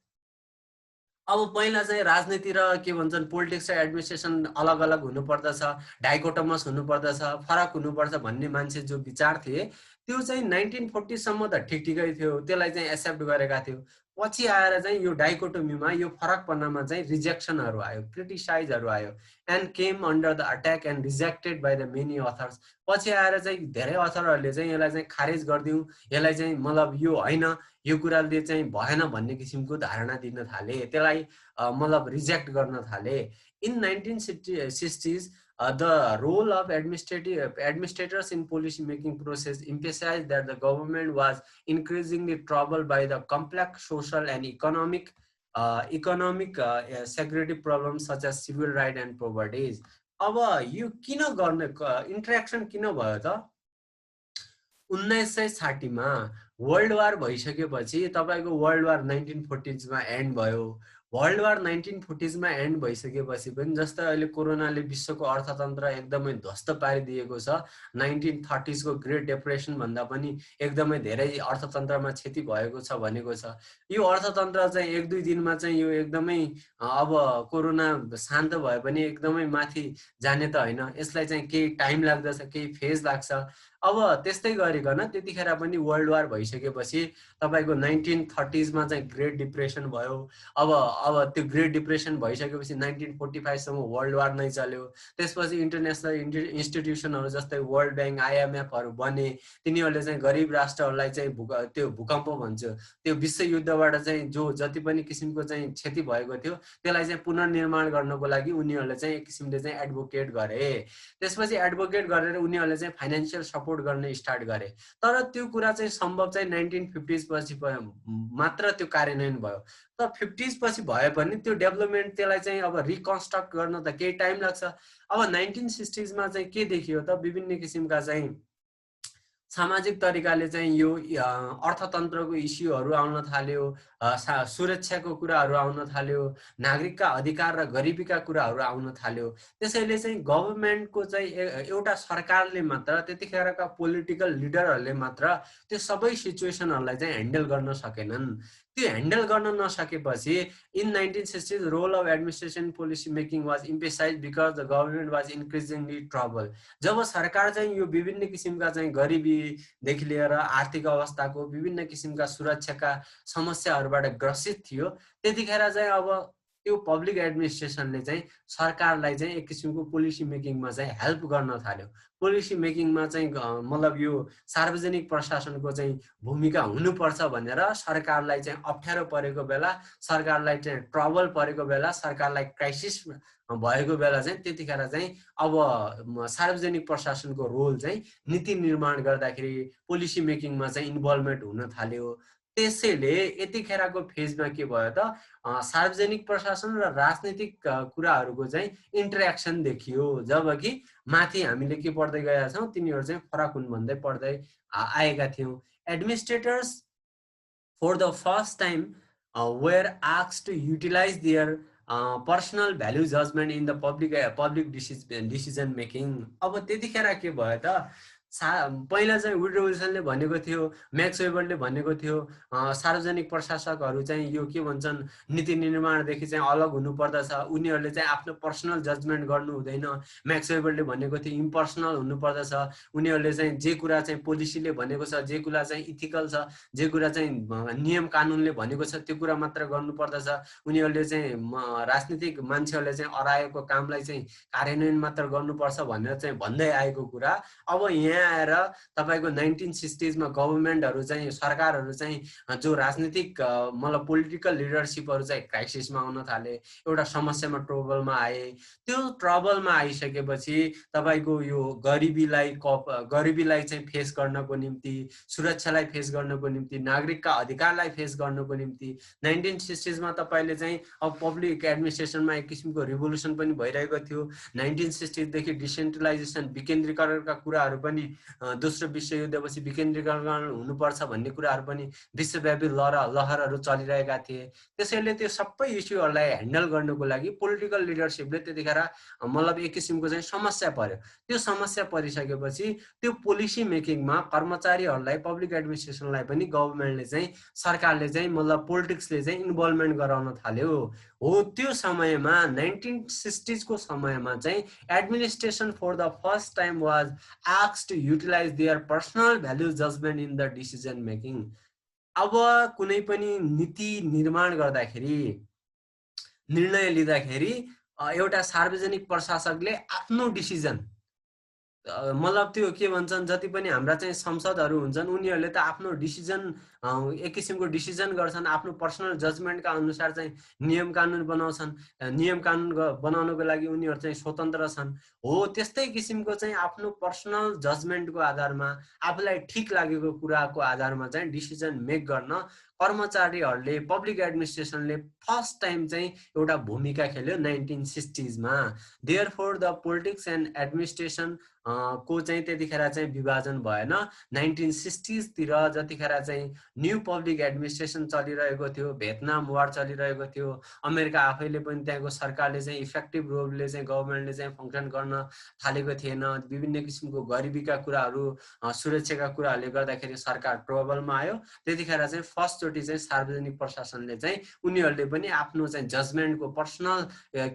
अब पहिला चाहिँ राजनीति र के भन्छन् पोलिटिक्स र एडमिनिस्ट्रेसन अलग अलग हुनुपर्दछ, डाइकोटमस हुनुपर्दछ, फरक हुनुपर्छ भन्ने मान्छे जो विचार थिए त्यो चाहिँ 1940 सम्म त ठिकठिकै थियो, त्यसलाई चाहिँ एक्सेप्ट गरेका थियो। पछि आएर चाहिँ यो डाइकोटोमीमा यो फरकपनामा चाहिँ रिजेक्सनहरू आयो, क्रिटिसाइजहरू आयो, and came under the attack and rejected by the many others. पछि आएर चाहिँ धेरै अथरहरूले चाहिँ यसलाई चाहिँ खारेज गरिदिउँ, यसलाई चाहिँ मतलब यो होइन, यो कुराले चाहिँ भएन भन्ने किसिमको धारणा दिन थाले, त्यसलाई मतलब रिजेक्ट गर्न थाले। In 1960s, the role of administrators in policy making process emphasized that the government was increasingly troubled by the complex social and economic security problems such as civil right and poverty. अब यो किन गर्ने interaction किन भयो त? 1960 मा world war भइसकेपछि तपाईको वर्ल्ड वार 1940s मा एन्ड भयो। वर्ल्ड वार 1940s मा एन्ड भइसकेपछि पनि जस्तै अहिले कोरोनाले विश्वको अर्थतन्त्र एकदमै ध्वस्त पारिदिएको छ। 1930s को ग्रेट डिप्रेसन भन्दा पनि एकदमै धेरै अर्थतन्त्रमा क्षति भएको छ भनेको छ। यो अर्थतन्त्र चाहिँ एक दुई दिनमा चाहिँ यो एकदमै अब कोरोना शान्त भए पनि एकदमै माथि जाने त हैन, यसलाई चाहिँ केही टाइम लाग्दछ, केही फेज लाग्छ। अब त्यस्तै गरिकन त्यतिखेर पनि वर्ल्ड वार भइसकेपछि तपाईको 1930s मा चाहिँ ग्रेट डिप्रेसन भयो। अब त्यो ग्रेट डिप्रेसन भइसकेपछि 1945 सम्म वर्ल्ड वार नै चल्यो। त्यसपछि इन्टरनेशनल इन्स्टिट्युसनहरु जस्तै वर्ल्ड बैंक, आईएमएफ हरु बने। तिनीहरुले चाहिँ गरिब राष्ट्रहरुलाई चाहिँ त्यो भूकम्प भन्छ, त्यो विश्व युद्धबाट चाहिँ जो जति पनि किसिमको चाहिँ क्षति भएको थियो त्यसलाई चाहिँ पुनर्निर्माण गर्नको लागि उनीहरुले चाहिँ एक किसिमले चाहिँ एडभोकेट गरे। त्यसपछि एडभोकेट गरेर उनीहरुले चाहिँ फाइनान्शियल सपोर्ट गर्न स्टार्ट गरे। तर त्यो कुरा चाहिँ सम्भव चाहिँ 1950s पछि मात्र त्यो कार्यान्वयन भयो। त 50s पछि भए पनि त्यो डेभलपमेन्ट त्यसलाई चाहिँ अब रिकन्स्ट्रक्ट गर्न त केही टाइम लाग्छ। अब 1960s मा चाहिँ के देखियो त, विभिन्न किसिमका चाहिँ सामाजिक तरिकाले चाहिँ यो अर्थतन्त्रको इस्युहरु आउन थाल्यो, सुरक्षाको कुराहरु आउन थाल्यो, नागरिकका अधिकार र गरिबीका कुराहरु आउन थाल्यो। त्यसैले चाहिँ गभर्नमेन्टको चाहिँ एउटा सरकारले मात्र, त्यतिखेरका पोलिटिकल लिडरहरुले मात्र त्यो सबै सिचुएसनहरुलाई चाहिँ ह्यान्डल गर्न सकेनन्। त्यो ह्यान्डल गर्न नसकेपछि in 1960s role of administration policy making was emphasised because the government was increasingly trouble. जब सरकार चाहिँ यो विभिन्न किसिमका चाहिँ गरिबीदेखि लिएर आर्थिक अवस्थाको विभिन्न किसिमका सुरक्षाका समस्याहरूबाट ग्रसित थियो, त्यतिखेर चाहिँ अब त्यो पब्लिक एडमिनिस्ट्रेसनले चाहिँ सरकारलाई चाहिँ एक किसिमको पोलिसी मेकिङमा चाहिँ हेल्प गर्न थाल्यो। पोलिसी मेकिङमा चाहिँ मतलब यो सार्वजनिक प्रशासनको चाहिँ भूमिका हुनुपर्छ भनेर सरकारलाई चाहिँ अप्ठ्यारो परेको बेला, सरकारलाई चाहिँ ट्रबल परेको बेला, सरकारलाई क्राइसिस भएको बेला चाहिँ त्यतिखेर चाहिँ अब सार्वजनिक प्रशासनको रोल चाहिँ नीति निर्माण गर्दाखेरि पोलिसी मेकिङमा चाहिँ इन्भल्भमेन्ट हुन थाल्यो। त्यसैले यतिखेरको फेजमा के भयो त, सार्वजनिक प्रशासन र राजनीतिक कुराहरूको चाहिँ इन्टरेक्सन देखियो। जबकि माथि हामीले के पढ्दै गएका छौं, तिनीहरू चाहिँ फरक हुन् भन्दै पढ्दै आएका थियौं। Administrators for the first time were asked to utilize their personal value judgment in the public decision making। अब त्यतिखेर के भयो त, पहिला चाहिँ वुड्रो विल्सनले भनेको थियो, म्याक्स वेबरले भनेको थियो, सार्वजनिक प्रशासकहरू चाहिँ यो के भन्छन् नीति निर्माणदेखि चाहिँ अलग हुनुपर्दछ, उनीहरूले चाहिँ आफ्नो पर्सनल जजमेन्ट गर्नु हुँदैन। म्याक्स वेबरले भनेको थियो इम्पर्सनल हुनुपर्दछ, उनीहरूले चाहिँ जे कुरा चाहिँ पोलिसीले भनेको छ, जे कुरा चाहिँ इथिकल छ, जे कुरा चाहिँ नियम कानुनले भनेको छ त्यो कुरा मात्र गर्नुपर्दछ। उनीहरूले चाहिँ राजनीतिक मान्छेहरूले चाहिँ अराएको कामलाई चाहिँ कार्यान्वयन मात्र गर्नुपर्छ भनेर चाहिँ भन्दै आएको कुरा अब यहाँ नयाँ आएर तपाईको 1960s मा गभर्नमेन्टहरु चाहिँ सरकारहरु चाहिँ जो राजनीतिक मतलब पोलिटिकल लिडरशिपहरु चाहिँ क्राइसिसमा आउन थाले, एउटा समस्यामा ट्रबलमा आए। त्यो ट्रबलमा आइसकेपछि तपाईको यो गरिबीलाई चाहिँ फेस गर्नको निम्ति, सुरक्षालाई फेस गर्नको निम्ति, नागरिकका अधिकारलाई फेस गर्नको निम्ति 1960s मा तपाईले चाहिँ अब पब्लिक एडमिनिस्ट्रेसनमा एक किसिमको रिभोल्युसन पनि भइरहेको थियो। 1960 देखि डिसेन्ट्रलाइजेसन विकेन्द्रीकरणका कुराहरु पनि दोस्रो विश्वयुद्धपछि विकेन्द्रीकरण हुनुपर्छ भन्ने कुराहरु पनि विश्वव्यापी लहरहरु चलिरहेका थिए। त्यसैले त्यो सबै इस्युहरुलाई ह्यान्डल गर्नको लागि पोलिटिकल लिडरशिपले त्यतिखेर मतलब एक किसिमको चाहिँ समस्या पर्यो। त्यो समस्या परिसकेपछि त्यो पोलिसी मेकिङमा कर्मचारीहरुलाई, पब्लिक एडमिनिस्ट्रेसनलाई पनि गभर्नमेन्टले चाहिँ सरकारले चाहिँ मतलब पोलिटिक्सले चाहिँ इन्भल्भमेन्ट गराउन थाल्यो। हो त्यो समयमा 1960s को समयमा चाहिँ administration for the first time was asked to utilize their personal value judgment in the decision making. अब कुनै पनि नीति निर्माण गर्दाखेरि, निर्णय लिँदाखेरि एउटा सार्वजनिक प्रशासकले आफ्नो डिसिजन मतलब त्यो के भन्छन्, जति पनि हाम्रा चाहिँ संसदहरु हुन्छन् उनीहरुले त आफ्नो डिसिजन एक किसिमको डिसिजन गर्छन्, आफ्नो पर्सनल जजमेन्टका अनुसार चाहिँ नियम कानुन बनाउँछन्। नियम कानुन बनाउनको लागि उनीहरु चाहिँ स्वतन्त्र छन्। हो त्यस्तै किसिमको चाहिँ आफ्नो पर्सनल जजमेन्टको आधारमा, आफूलाई ठीक लागेको कुराको आधारमा चाहिँ डिसिजन मेक गर्न कर्मचारीहरुले, पब्लिक एडमिनिस्ट्रेसनले फर्स्ट टाइम चाहिँ एउटा भूमिका खेल्यो 1960s मा। Therefore the politics and administration को चाहिँ त्यतिखेर चाहिँ विभाजन भएन। 1960s तिर जतिखेर चाहिँ न्यू पब्लिक एडमिनिस्ट्रेसन चलिरहेको थियो, भियतनाम वार चलिरहेको थियो, अमेरिका आफैले पनि त्यहाँको सरकारले चाहिँ इफेक्टिभ रोलले चाहिँ गभर्नमेन्टले चाहिँ फंक्सन गर्न थालेको थिएन। विभिन्न किसिमको गरिबीका कुराहरु, सुरक्षाका कुराहरुले गर्दाखेरि सरकार ट्रबलमा आयो। त्यतिखेर चाहिँ फर्स्ट चोटी चाहिँ सार्वजनिक प्रशासनले चाहिँ उनीहरुले पनि आफ्नो चाहिँ जजमेन्टको पर्सनल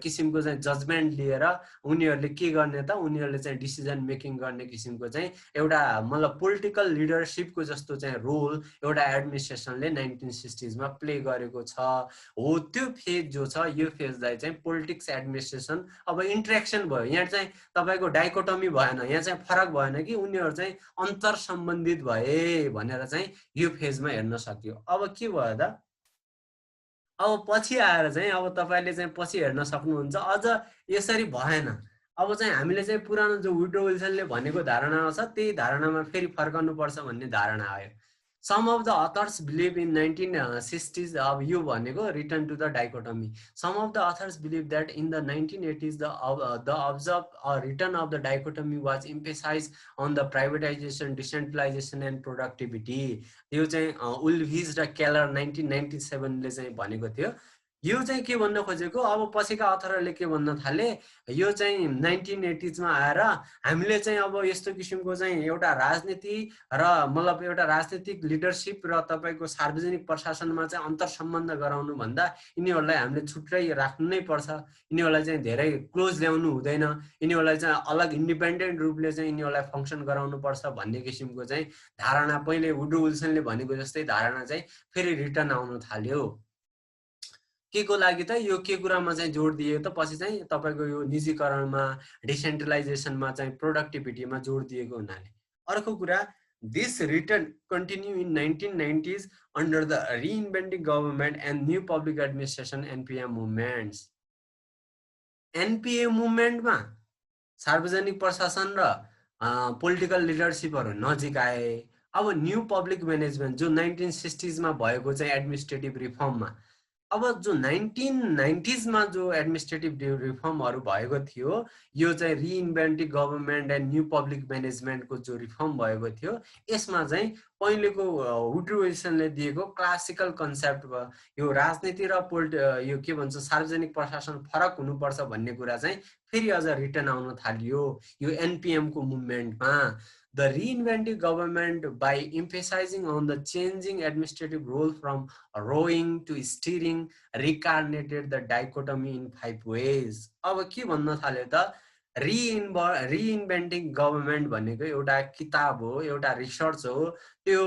किसिमको चाहिँ जजमेन्ट लिएर उनीहरुले के गर्ने त, उनीहरुले चाहिँ डिसिजन मेकिङ गर्ने किसिमको चाहिँ एउटा मतलब पोलिटिकल लिडरशिपको जस्तो चाहिँ रोल एउटा एडमिनिस्ट्रेसनले 1960s मा प्ले गरेको छ। हो त्यो फेज जो छ, यो फेजलाई चाहिँ पोलिटिक्स एडमिनिस्ट्रेसन अब इन्टरेक्सन भयो। यहाँ चाहिँ तपाईको डाइकोटोमी भएन, यहाँ चाहिँ फरक भएन कि उनीहरु चाहिँ अन्तर सम्बन्धित भए भनेर चाहिँ यो फेजमा हेर्न सकियो। अब के भयो त, अब पछि आएर चाहिँ अब तपाईले चाहिँ पछि हेर्न सक्नुहुन्छ अझ यसरी भएन। अब चाहिँ हामीले चाहिँ पुरानो जो वुड्रो विल्सनले भनेको धारणा छ त्यही धारणामा फेरि फर्कनु पर्छ भन्ने धारणा आयो। Some of the authors believe in 1960s, अब यो भनेको return to the dichotomy. Some of the authors believe that in the 1980s the observed return of the dichotomy was emphasized on the privatization, decentralization and productivity. यो चाहिँ उल्भिज र Keller 1997 ले चाहिँ भनेको थियो। यो चाहिँ के भन्न खोजेको, अब पछिका अथरहरूले के भन्न थाले, यो चाहिँ 1980s मा आएर हामीले चाहिँ अब यस्तो किसिमको चाहिँ एउटा राजनीति र मतलब एउटा राजनीतिक लिडरशिप र तपाईको सार्वजनिक प्रशासनमा चाहिँ अन्तर सम्बन्ध गराउनु भन्दा यिनीहरुलाई हामीले छुट्टै राख्नु नै पर्छ, यिनीहरुलाई चाहिँ धेरै क्लोज ल्याउनु हुँदैन, यिनीहरुलाई चाहिँ अलग इन्डिपेन्डेन्ट रूपले चाहिँ यिनीहरुलाई फंक्सन गराउनु पर्छ भन्ने किसिमको चाहिँ धारणा पहिले वुड्रो विल्सनले भनेको जस्तै धारणा चाहिँ फेरि रिटर्न आउन थाल्यो। के को लागि त, यो के कुरामा चाहिँ जोड दिएको त, पछि चाहिँ तपाईको यो निजीकरणमा, डिसेन्ट्रलाइजेसनमा चाहिँ प्रोडक्टिभिटीमा जोड दिएको हुनाले। अर्को कुरा, this return continue in 1990s under the reinventing government and new public administration NPA movements. NPA movement मा सार्वजनिक प्रशासन र पोलिटिकल लिडरशिपहरु नजिक आए। अब न्यू पब्लिक म्यानेजमेन्ट जो 1960s मा भएको चाहिँ एडमिनिस्ट्रेटिभ रिफर्ममा, अब जो 1990s मा जो एडमिनिस्ट्रेटिभ रिफर्महरु भएको थियो, यो चाहिँ reinventing government and new public म्यानेजमेन्टको जो रिफर्म भएको थियो, यसमा चाहिँ पहिलेको वुड्रो विल्सनले दिएको क्लासिकल कन्सेप्ट यो राजनीति र यो के भन्छ सार्वजनिक प्रशासन फरक हुनुपर्छ भन्ने कुरा चाहिँ फेरि अझ रिटर्न आउन थालियो यो एनपीएम को मुभमेन्टमा। The reinventing government by emphasizing on the changing administrative role from rowing to steering reincarnated the dichotomy in 5 ways. अब के भन्न थाल्यो त, reinventing government भनेको एउटा किताब हो, एउटा रिसर्च हो। त्यो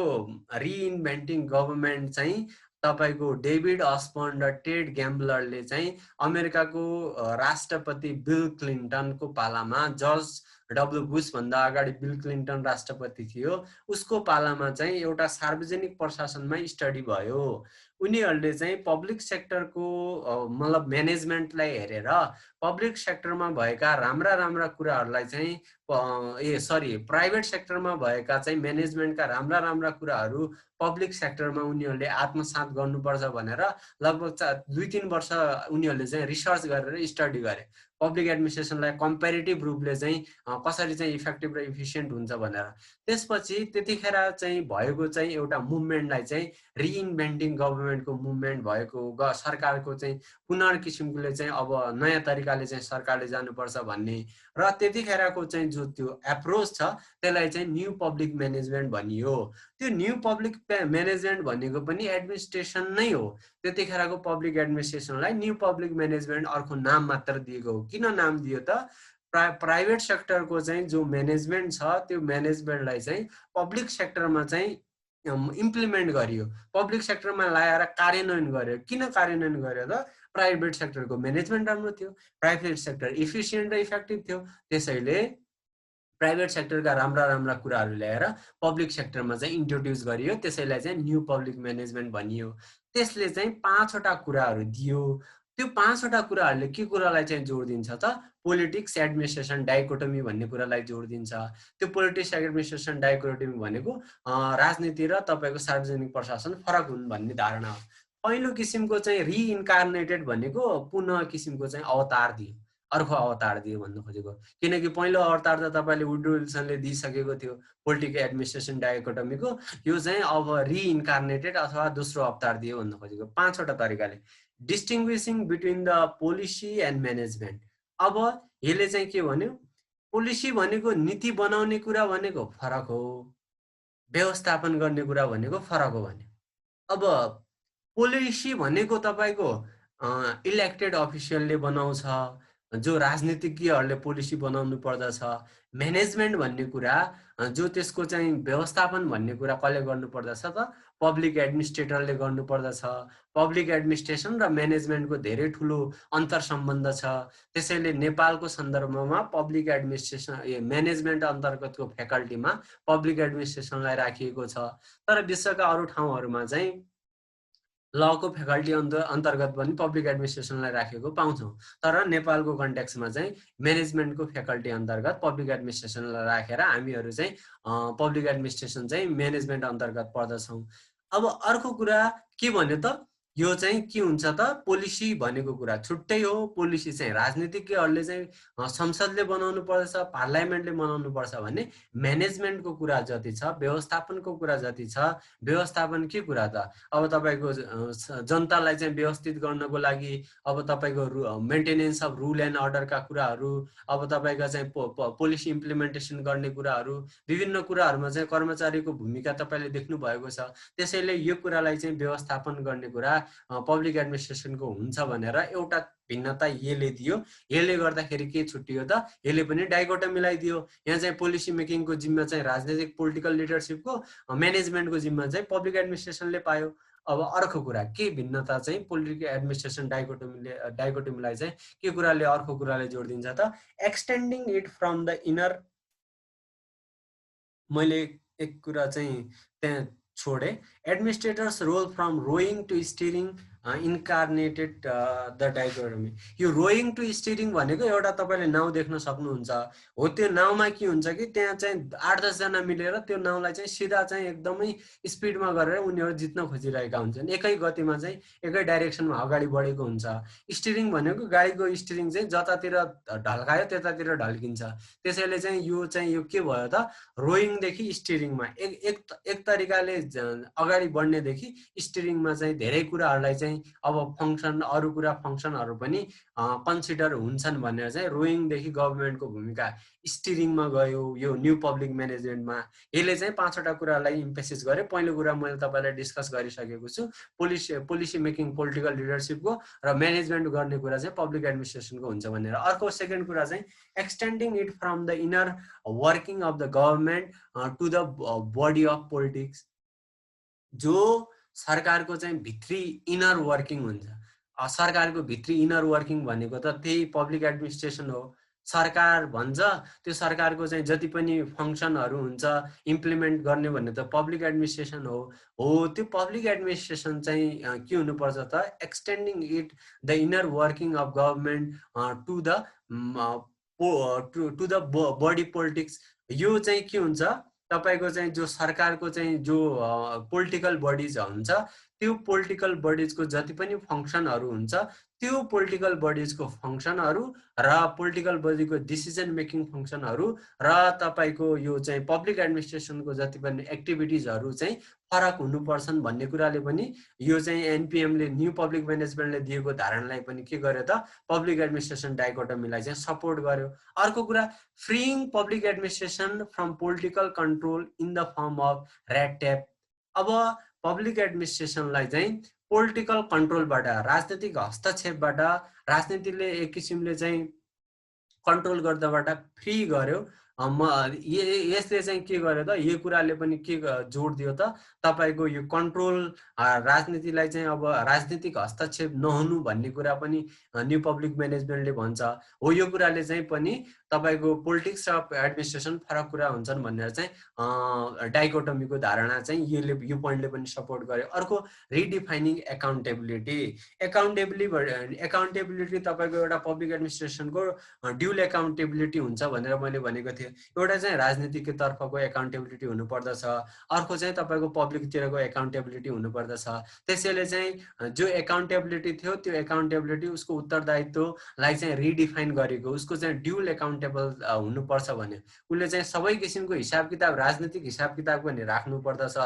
reinventing government चाहिँ तपाईको डेभिड अस्बर्न र टेड ग्याम्बलरले चाहिँ अमेरिकाको राष्ट्रपति बिल क्लिन्टनको पालामा जर्ज डब्लु बुश भन्दा अगाडि बिल क्लिन्टन राष्ट्रपति थियो, उसको पालामा चाहिँ एउटा सार्वजनिक प्रशासनमा स्टडी भयो। उनीहरूले चाहिँ पब्लिक सेक्टरको मतलब म्यानेजमेन्टलाई हेरेर पब्लिक सेक्टरमा भएका राम्रा कुराहरूलाई चाहिँ प्राइभेट सेक्टरमा भएका चाहिँ म्यानेजमेन्टका राम्रा कुराहरू पब्लिक सेक्टरमा उनीहरूले आत्मसात गर्नुपर्छ भनेर लगभग 2-3 वर्ष उनीहरूले चाहिँ रिसर्च गरेर स्टडी गरे। पब्लिक एडमिनिस्ट्रेसनलाई कम्पेरिटिभ रूपले चाहिँ कसरी चाहिँ इफेक्टिभ र इफिसियन्ट हुन्छ भनेर। त्यसपछि त्यतिखेर चाहिँ भएको चाहिँ एउटा मुभमेन्टलाई चाहिँ रिइन्भेन्टिङ गभर्मेन्टको मुभमेन्ट भएको, सरकारको चाहिँ पुनर्किसिमले चाहिँ अब नयाँ तरिकाले चाहिँ सरकारले जानुपर्छ भन्ने र त्यतिखेरको चाहिँ जो त्यो एप्रोच छ त्यसलाई चाहिँ न्यू पब्लिक म्यानेजमेन्ट भनियो। त्यो न्यू पब्लिक म्यानेजमेन्ट भनेको पनि एडमिनिस्ट्रेसन नै हो। त्यतिखेरको पब्लिक एडमिनिस्ट्रेसनलाई न्यू पब्लिक म्यानेजमेन्ट अर्को नाम मात्र दिएको हो। किन नाम दियो त? प्राइभेट सेक्टरको चाहिँ जो म्यानेजमेन्ट छ त्यो म्यानेजमेन्टलाई चाहिँ पब्लिक सेक्टरमा चाहिँ इम्प्लिमेन्ट गरियो, पब्लिक सेक्टरमा ल्याएर कार्यान्वयन गर्यो। किन कार्यान्वयन गर्यो त? प्राइभेट सेक्टरको म्यानेजमेन्ट राम्रो थियो, प्राइभेट सेक्टर इफिसियन्ट र इफेक्टिभ थियो, त्यसैले प्राइभेट सेक्टरका राम्रा कुराहरू ल्याएर पब्लिक सेक्टरमा चाहिँ इन्ट्रोड्युस गरियो, त्यसैलाई चाहिँ न्यू पब्लिक म्यानेजमेन्ट भनियो। त्यसले चाहिँ 5वटा कुराहरू दियो। त्यो 5वटा कुराहरूले के कुरालाई चाहिँ जोड दिन्छ त? पोलिटिक्स एडमिनिस्ट्रेसन डाइकोटोमी भन्ने कुरालाई जोड दिन्छ। त्यो पोलिटिक्स एडमिनिस्ट्रेसन डाइकोटोमी भनेको राजनीति र तपाईँको सार्वजनिक प्रशासन फरक हुन् भन्ने धारणा हो। पहिलो किसिमको चाहिँ रिइन्कार्नेटेड भनेको पुनः किसिमको चाहिँ अवतार दियो, अर्को अवतार दियो भन्न खोजेको। किनकि पहिलो अवतार त तपाईँले वुड्रो विल्सनले दिइसकेको थियो पोलिटिकल एडमिनिस्ट्रेसन डाइकोटोमीको, यो चाहिँ अब रिइन्कार्नेटेड अथवा दोस्रो अवतार दियो भन्न खोजेको 5वटा तरिकाले। Distinguishing between the policy and management. अब यसले चाहिँ के भन्यो? पोलिसी भनेको नीति बनाउने कुरा भनेको फरक हो, व्यवस्थापन गर्ने कुरा भनेको फरक हो भने। अब पोलिसी भनेको तपाईँको इलेक्टेड अफिसियलले बनाउँछ, जो राजनीतिज्ञहरूले पोलिसी बनाउनु पर्दछ। म्यानेजमेन्ट भन्ने कुरा जो त्यसको चाहिँ व्यवस्थापन भन्ने कुरा कसले गर्नुपर्दछ त? पब्लिक एडमिनिस्ट्रेटरले गर्नुपर्दछ। पब्लिक एडमिनिस्ट्रेसन र म्यानेजमेन्टको धेरै ठुलो अन्तर सम्बन्ध छ। त्यसैले नेपालको सन्दर्भमा पब्लिक एडमिनिस्ट्रेसन म्यानेजमेन्ट अन्तर्गतको फ्याकल्टीमा पब्लिक एडमिनिस्ट्रेसनलाई राखिएको छ। तर विश्वका अरू ठाउँहरूमा चाहिँ लको फ्याकल्टी अन्तर्गत पनि पब्लिक एडमिनिस्ट्रेसनलाई राखेको पाउँछौँ। तर नेपालको कन्टेक्समा चाहिँ म्यानेजमेन्टको फ्याकल्टी अन्तर्गत पब्लिक एडमिनिस्ट्रेसनलाई राखेर हामीहरू चाहिँ पब्लिक एडमिनिस्ट्रेसन चाहिँ म्यानेजमेन्ट अन्तर्गत पर्दछौँ। अब अर्को कुरा के भन्यो त? यो चाहिँ के हुन्छ त? पोलिसी भनेको कुरा छुट्टै हो। पोलिसी चाहिँ राजनीतिज्ञहरूले चाहिँ संसदले बनाउनु पर्छ, पार्लियामेन्टले बनाउनु पर्छ भने म्यानेजमेन्टको कुरा जति छ, व्यवस्थापनको कुरा जति छ, व्यवस्थापन के कुरा त? अब तपाईँको जनतालाई चाहिँ व्यवस्थित गर्नको लागि अब तपाईँको मेन्टेनेन्स अफ रुल एन्ड अर्डरका कुराहरू, अब तपाईँका चाहिँ पोलिसी इम्प्लिमेन्टेसन गर्ने कुराहरू, विभिन्न कुराहरूमा चाहिँ कर्मचारीको भूमिका तपाईँले देख्नु भएको छ। त्यसैले यो कुरालाई चाहिँ व्यवस्थापन गर्ने कुरा पब्लिक एडमिनिस्ट्रेसनको हुन्छ भनेर एउटा भिन्नता यसले दियो। यसले गर्दाखेरि के छुट्टियो त? यसले पनि डाइकोटोमीलाई दियो। यहाँ चाहिँ पोलिसी मेकिङको जिम्मा चाहिँ राजनीतिक पोलिटिकल लिडरसिपको, म्यानेजमेन्टको जिम्मा चाहिँ पब्लिक एडमिनिस्ट्रेसनले पायो। अब अर्को कुरा के भिन्नता चाहिँ पोलिटिकल एडमिनिस्ट्रेसन डाइकोटोमीलाई चाहिँ के कुराले अर्को कुराले जोड दिन्छ त? Extending it from the inner. मैले एक कुरा चाहिँ त्यहाँ छोडे। Administrators role from rowing to steering incarnated the dichotomy. यो रोइङ टु स्टियरिङ भनेको एउटा तपाईँले नाउँ देख्न सक्नुहुन्छ हो। त्यो नाउँमा के हुन्छ कि त्यहाँ चाहिँ 8-10 जना मिलेर त्यो नाउँलाई चाहिँ सिधा चाहिँ एकदमै स्पिडमा गरेर उनीहरू जित्न खोजिरहेका हुन्छन्। एकै गतिमा चाहिँ एकै डाइरेक्सनमा अगाडि बढेको हुन्छ। स्टियरिङ भनेको गाडीको स्टियरिङ चाहिँ जतातिर ढल्कायो त्यतातिर ढल्किन्छ। त्यसैले चाहिँ यो के भयो त? रोइङदेखि स्टियरिङमा एक तरिकाले अगाडि बढ्नेदेखि स्टियरिङमा चाहिँ धेरै कुराहरूलाई चाहिँ अब अरू कुरा फङ्सनहरू पनि कन्सिडर हुन्छन् भनेर चाहिँ रोइङदेखि गभर्मेन्टको भूमिका स्टियरिङमा गयो यो न्यू पब्लिक म्यानेजमेन्टमा। यसले चाहिँ 5वटा कुरालाई इम्फेसिस गर्यो। पहिलो कुरा मैले तपाईँलाई डिस्कस गरिसकेको छु, पोलिसी मेकिङ पोलिटिकल लिडरसिपको र म्यानेजमेन्ट गर्ने कुरा चाहिँ पब्लिक एडमिनिस्ट्रेसनको हुन्छ भनेर। अर्को सेकेन्ड कुरा चाहिँ extending it from the inner working of the government to the body of politics. जो सरकारको चाहिँ भित्री इनर वर्किङ हुन्छ, सरकारको भित्री इनर वर्किङ भनेको त त्यही पब्लिक एडमिनिस्ट्रेसन हो। सरकार भन्छ, त्यो सरकारको चाहिँ जति पनि फङ्सनहरू हुन्छ इम्प्लिमेन्ट गर्ने भन्ने त पब्लिक एडमिनिस्ट्रेसन हो। त्यो पब्लिक एडमिनिस्ट्रेसन चाहिँ के हुनुपर्छ त, extending it the inner working of government to the to the body politics. यो चाहिँ के हुन्छ, तपाईँको चाहिँ जो सरकारको चाहिँ जो पोलिटिकल बडिज हुन्छ, त्यो पोलिटिकल बडिजको जति पनि फङ्सनहरू हुन्छ, त्यो पोलिटिकल बडिजको फङ्सनहरू र पोलिटिकल बडीको डिसिजन मेकिङ फङ्सनहरू र तपाईँको यो चाहिँ पब्लिक एडमिनिस्ट्रेसनको जति पनि एक्टिभिटिजहरू चाहिँ फरक हुनुपर्छन् भन्ने कुराले पनि यो चाहिँ एनपिएमले न्यू पब्लिक म्यानेजमेन्टले दिएको धारणालाई पनि के गर्यो त, पब्लिक एडमिनिस्ट्रेसन डाइकोटमीलाई चाहिँ सपोर्ट गर्यो। अर्को कुरा, freeing public administration from political control in the form of red tape. अब पब्लिक एडमिनिस्ट्रेसनलाई चाहिँ पोलिटिकल कन्ट्रोलबाट, राजनीतिक हस्तक्षेपबाट, राजनीतिले एक किसिमले चाहिँ कन्ट्रोल गर्दाबाट फ्री गर्यो। यसले चाहिँ के गर्यो त, यो कुराले पनि के जोड दियो त, तपाईँको यो कन्ट्रोल राजनीतिलाई चाहिँ अब राजनीतिक हस्तक्षेप नहुनु भन्ने कुरा पनि न्यू पब्लिक म्यानेजमेन्टले भन्छ हो। यो कुराले चाहिँ पनि तपाईँको पोलिटिक्स र एडमिनिस्ट्रेसन फरक कुरा हुन्छन् भनेर चाहिँ डाइकोटमीको धारणा चाहिँ यो पोइन्टले पनि सपोर्ट गर्यो। अर्को, रिडिफाइनिङ एकाउन्टेबिलिटी। एकाउन्टेबिलिटी तपाईँको एउटा पब्लिक एडमिनिस्ट्रेसनको ड्युल एकाउन्टेबिलिटी हुन्छ भनेर मैले भनेको थिएँ। एउटा चाहिँ राजनीतिक तर्फको एकाउन्टेबिलिटी हुनुपर्दछ, अर्को चाहिँ तपाईँको पब्लिकतिरको एकाउन्टेबिलिटी हुनुपर्दछ। त्यसैले चाहिँ जो एकाउन्टेबिलिटी थियो त्यो एकाउन्टेबिलिटी उसको उत्तरदायित्वलाई चाहिँ रिडिफाइन गरेको, उसको चाहिँ ड्युल एकाउन्टेबल हुनुपर्छ भने उसले चाहिँ सबै किसिमको हिसाब किताब, राजनीतिक हिसाब किताब पनि राख्नु पर्दछ,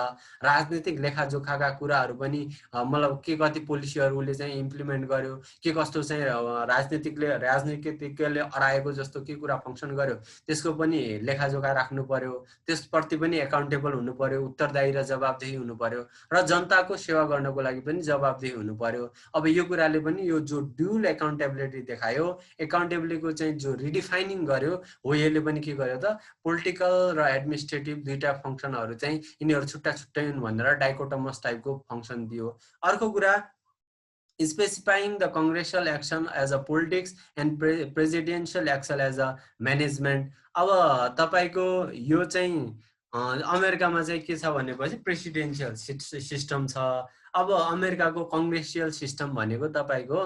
राजनीतिक लेखाजोखाका कुराहरू पनि मतलब के कति पोलिसीहरू उसले चाहिँ इम्प्लिमेन्ट गर्यो, के कस्तो चाहिँ राजनीतिज्ञले अराएको जस्तो के कुरा फङ्सन गर्यो त्यसको पनि लेखाजोखा राख्नु पर्यो, त्यसप्रति पनि एकाउन्टेबल हुनु पर्यो, उत्तरदायी र जवाबदेही हुनु पर्यो, र जनताको सेवा गर्नको लागि पनि जवाबदेही हुनु पर्यो। अब यो कुराले पनि यो जो ड्युल एकाउन्टेबिलिटी देखायो, एकाउन्टेबिलिटीको चाहिँ जो रिडिफाइनिङ गर्यो हो, यसले पनि के गर्यो त, पोलिटिकल र एडमिनिस्ट्रेटिभ दुईटा फङ्सनहरू चाहिँ यिनीहरू छुट्टा छुट्टै हुन् भनेर डाइकोटमस टाइपको फङ्सन दियो। अर्को कुरा, specifying the congressional action as a politics and presidential action as a management। अब तपाईको यो चाहिँ अमेरिकामा चाहिँ के छ भनेपछि प्रेसिडेन्शियल सिस्टम छ। अब अमेरिकाको कङ्ग्रेसियल सिस्टम भनेको तपाईको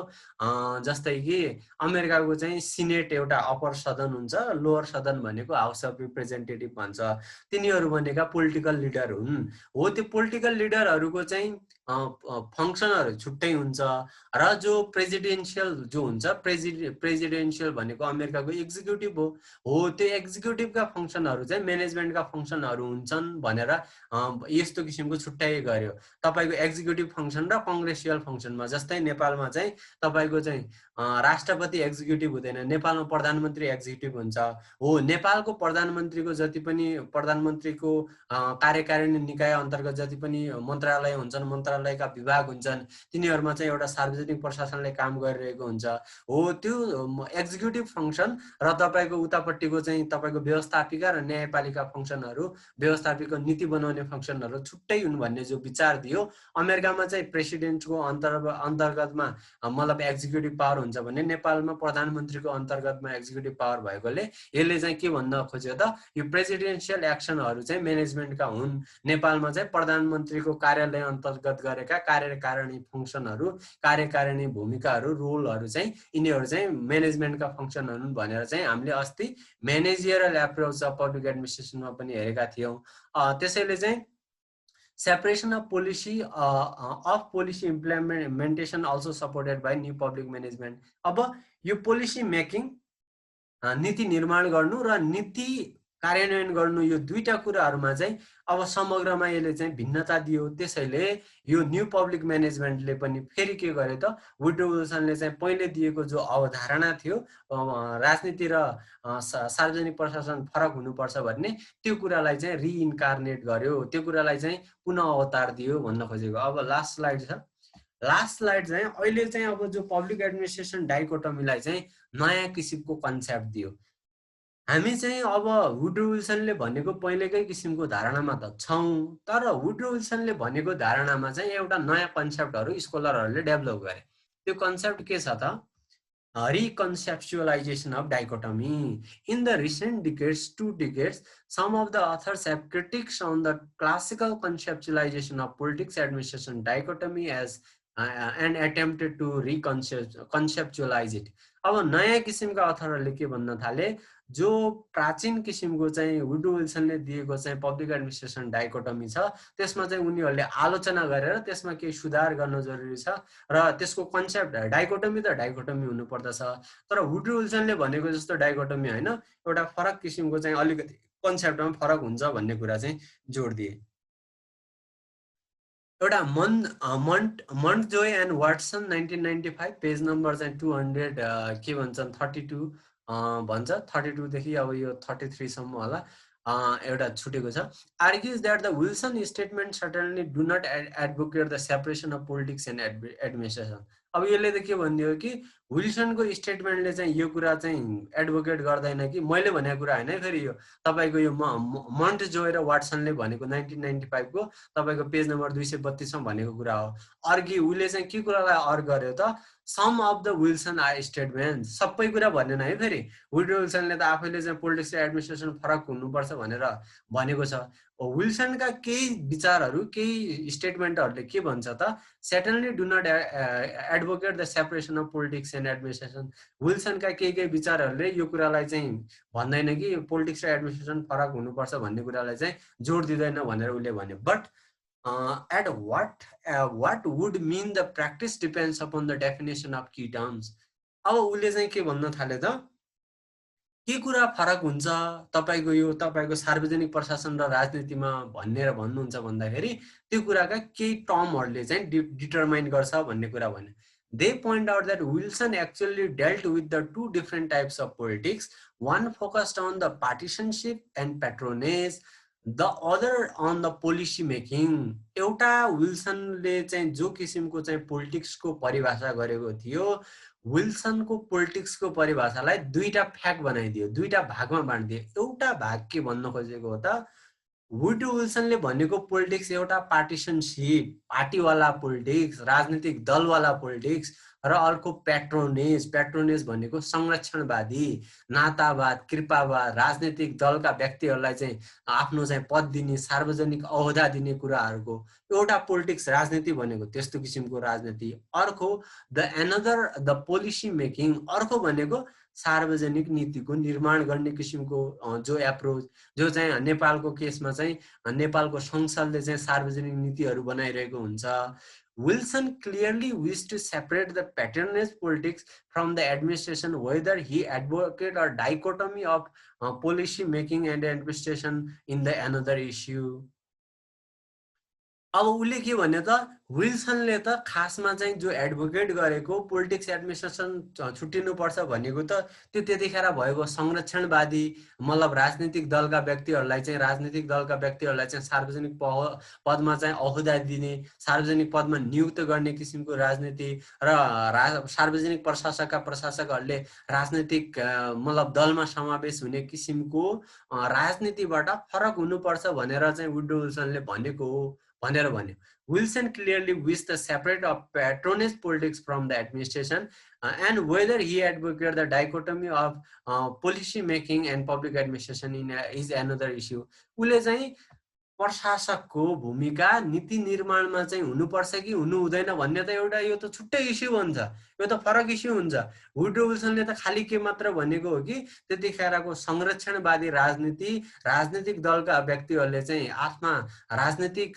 जस्तै कि अमेरिकाको चाहिँ सिनेट एउटा अप्पर सदन हुन्छ, लोअर सदन भनेको हाउस अफ रिप्रेजेन्टेटिभ भन्छ। तिनीहरू भनेका पोलिटिकल लिडर हुन् हो। त्यो पोलिटिकल लिडरहरूको चाहिँ फङ्सनहरू छुट्टै हुन्छ र जो प्रेसिडेन्शियल जो हुन्छ, प्रेसिडेन्शियल भनेको अमेरिकाको एक्जिक्युटिभ हो। त्यो एक्जिक्युटिभका फङ्सनहरू चाहिँ म्यानेजमेन्टका फङ्सनहरू हुन्छन् भनेर यस्तो किसिमको छुट्याइ गर्यो। तपाईँको एक्जिक्युटिभ फङ्सन र कङ्ग्रेसियल फङ्सनमा, जस्तै नेपालमा चाहिँ तपाईँको चाहिँ राष्ट्रपति एक्जिक्युटिभ हुँदैन, नेपालमा प्रधानमन्त्री एक्जिक्युटिभ हुन्छ हो। नेपालको प्रधानमन्त्रीको जति पनि प्रधानमन्त्रीको कार्यकारिणी निकाय अन्तर्गत जति पनि मन्त्रालय हुन्छन्, मन्त्रालयका विभाग हुन्छन्, तिनीहरूमा चाहिँ एउटा सार्वजनिक प्रशासनले काम गरिरहेको हुन्छ हो। त्यो एक्जिक्युटिभ फङ्सन र तपाईँको उतापट्टिको चाहिँ तपाईँको व्यवस्थापिका र न्यायपालिका फङ्सनहरू, व्यवस्थापिका नीति बनाउने फङ्सनहरू छुट्टै हुन् भन्ने जो विचार दियो। अमेरिकामा चाहिँ प्रेसिडेन्टको अन्तर्गतमा मतलब एक्जिक्युटिभ पावर हुन्छ भने नेपालमा प्रधानमन्त्रीको अन्तर्गतमा एक्जिक्युटिभ पावर भएकोले यसले चाहिँ के भन्न खोज्यो त, यो प्रेसिडेन्सियल एक्सनहरू चाहिँ म्यानेजमेन्टका हुन्। नेपालमा चाहिँ प्रधानमन्त्रीको कार्यालय अन्तर्गत गरेका कार्यकारिणी फङ्सनहरू, कार्यकारिणी भूमिकाहरू, रोलहरू चाहिँ यिनीहरू चाहिँ म्यानेजमेन्टका फङ्सनहरू भनेर चाहिँ हामीले अस्ति म्यानेजियरल एप्रोच अफ पब्लिक एडमिनिस्ट्रेसनमा पनि हेरेका थियौँ। त्यसैले चाहिँ separation of policy of policy implementation also supported by new public management। अब यो पोलिसी मेकिङ, नीति निर्माण गर्नु र नीति कार्यान्वयन गर्नु, यो दुईटा कुराहरूमा चाहिँ अब समग्रमा यसले चाहिँ भिन्नता दियो। त्यसैले यो न्यू पब्लिक म्यानेजमेन्टले पनि फेरि के गर्यो त, वुड्रो विल्सनले चाहिँ पहिले दिएको जो अवधारणा थियो राजनीति र सार्वजनिक प्रशासन फरक हुनुपर्छ भन्ने, त्यो कुरालाई चाहिँ रिइन्कार्नेट गर्यो, त्यो कुरालाई चाहिँ पुनः अवतार दियो भन्न खोजेको। अब लास्ट स्लाइड छ। लास्ट स्लाइड चाहिँ अहिले चाहिँ अब जो पब्लिक एडमिनिस्ट्रेसन डाइकोटमीलाई चाहिँ नयाँ किसिमको कन्सेप्ट दियो। हामी चाहिँ अब वुड्रो विल्सनले भनेको पहिलेकै किसिमको धारणामा त छौँ, तर वुड्रो विल्सनले भनेको धारणामा चाहिँ एउटा नयाँ कन्सेप्टहरू स्कोलरहरूले डेभलप गरे। त्यो कन्सेप्ट के छ त, reconceptualization of dichotomy. In the recent decades, 2 decades, some of the authors have critiques on the classical conceptualization of politics administration dichotomy as and attempted to reconceptualize it. अब नयाँ किसिमका अथरहरूले के भन्न थाले, जो प्राचीन किसिमको चाहिँ वुडरो विल्सनले दिएको चाहिँ पब्लिक एडमिनिस्ट्रेसन डाइकोटमी छ, त्यसमा चाहिँ उनीहरूले आलोचना गरेर त्यसमा केही सुधार गर्न जरुरी छ र त्यसको कन्सेप्ट डाइकोटमी त डाइकोटमी हुनुपर्दछ, तर वुडरो विल्सनले भनेको जस्तो डाइकोटमी होइन, एउटा फरक किसिमको चाहिँ अलिकति कन्सेप्टमा फरक हुन्छ भन्ने कुरा चाहिँ जोड दिए। एउटा मन्टजोय एन्ड वाटसन 1995 पेज नम्बर चाहिँ 200 के भन्छन् 32 भन्छ, 32 देखि अब यो 33 सम्म होला एउटा छुटेको छ। Argues that the Wilson statement certainly do not advocate the separation of politics and administration. अब यसले त के भनिदियो कि विल्सनको स्टेटमेन्टले चाहिँ यो कुरा चाहिँ एडभोकेट गर्दैन कि मैले भनेको कुरा होइन है, फेरि यो तपाईको यो मन्टजोय र वाटसनले भनेको 1995 को तपाईको पेज नम्बर 232 मा भनेको कुरा हो। अर्गी उले चाहिँ के कुरालाई अर्ग गर्यो त, some of the Wilson or statement, सबै कुरा भनेन है। फेरि वुडरो विल्सनले त आफैले चाहिँ पोलिटिक्स र एडमिनिस्ट्रेसन फरक हुनुपर्छ भनेर भनेको छ। विल्सनका केही विचारहरू केही स्टेटमेन्टहरूले के भन्छ त, certainly do not advocate the separation of politics and administration। विल्सनका केही विचारहरूले यो कुरालाई चाहिँ भन्दैन कि पोलिटिक्स र एडमिनिस्ट्रेसन फरक हुनुपर्छ भन्ने कुरालाई चाहिँ जोड दिँदैन भनेर उले भन्यो। But at what would mean the practice depends upon the definition of key terms। अब उले चाहिँ के भन्न थाले त, के कुरा फरक हुन्छ तपाईको यो तपाईको सार्वजनिक प्रशासन र राजनीतिमा भनेर भन्नुहुन्छ भन्दाखेरि त्यो कुराका केही टर्महरूले चाहिँ डिटरमाइन गर्छ भन्ने कुरा भन्यो। They point out that Wilson actually dealt with the two different types of politics, one focused on the partisanship and patronage, the other on the policy making। एउटा विल्सनले चाहिँ जो किसिमको चाहिँ पोलिटिक्सको परिभाषा गरेको थियो, विल्सनको पोलिटिक्सको परिभाषालाई दुईटा फ्याक्ट बनाइदियो, दुईटा भागमा बाँडिदियो। एउटा भाग के भन्न खोजेको हो त, वुडरो विल्सनले भनेको पोलिटिक्स एउटा पार्टिसनशिप, पार्टीवाला पोलिटिक्स, राजनीतिक दलवाला पोलिटिक्स, र अर्को प्याट्रोनेज, प्याट्रोनेज भनेको संरक्षणवादी, नातावाद, कृपावाद, राजनीतिक दलका व्यक्तिहरूलाई चाहिँ आफ्नो चाहिँ पद दिने, सार्वजनिक औहदा दिने कुराहरूको एउटा पोलिटिक्स राजनीति भनेको त्यस्तो किसिमको राजनीति। अर्को द पोलिसी मेकिङ, अर्को भनेको सार्वजनिक नीतिको निर्माण गर्ने किसिमको जो एप्रोच, जो चाहिँ नेपालको केसमा चाहिँ नेपालको संसदले चाहिँ सार्वजनिक नीतिहरू बनाइरहेको हुन्छ। Wilson clearly wished to separate the patronage politics from the administration, whether he advocated a dichotomy of policy making and administration in the another issue। अब उले के भन्यो त, विल्सनले त खासमा चाहिँ जो एडभोकेट गरेको पोलिटिक्स एडमिनिस्ट्रेसन छुट्टिनुपर्छ भनेको त त्यो त्यतिखेर भएको संरक्षणवादी, मतलब राजनीतिक दलका व्यक्तिहरूलाई चाहिँ सार्वजनिक पदमा चाहिँ औहदा दिने, सार्वजनिक पदमा नियुक्त गर्ने किसिमको राजनीति र सार्वजनिक प्रशासकहरूले राजनीतिक मतलब दलमा समावेश हुने किसिमको राजनीतिबाट फरक हुनुपर्छ भनेर चाहिँ वुडरो विल्सनले भनेको हो भनेर भन्यो। Wilson clearly wished to separate of patronage politics from the administration, and whether he advocated the dichotomy of policy making and public administration is another issue। उले चाहिँ प्रशासकको भूमिका नीति निर्माणमा चाहिँ हुनुपर्छ कि हुनु हुँदैन भन्ने त एउटा यो त छुट्टै इस्यु हुन्छ, यो त फरक इस्यु हुन्छ। वुडरो विल्सनले त खाली के मात्र भनेको हो कि त्यतिखेरको संरक्षणवादी राजनीति, राजनीतिक दलका व्यक्तिहरूले चाहिँ आफ्ना राजनीतिक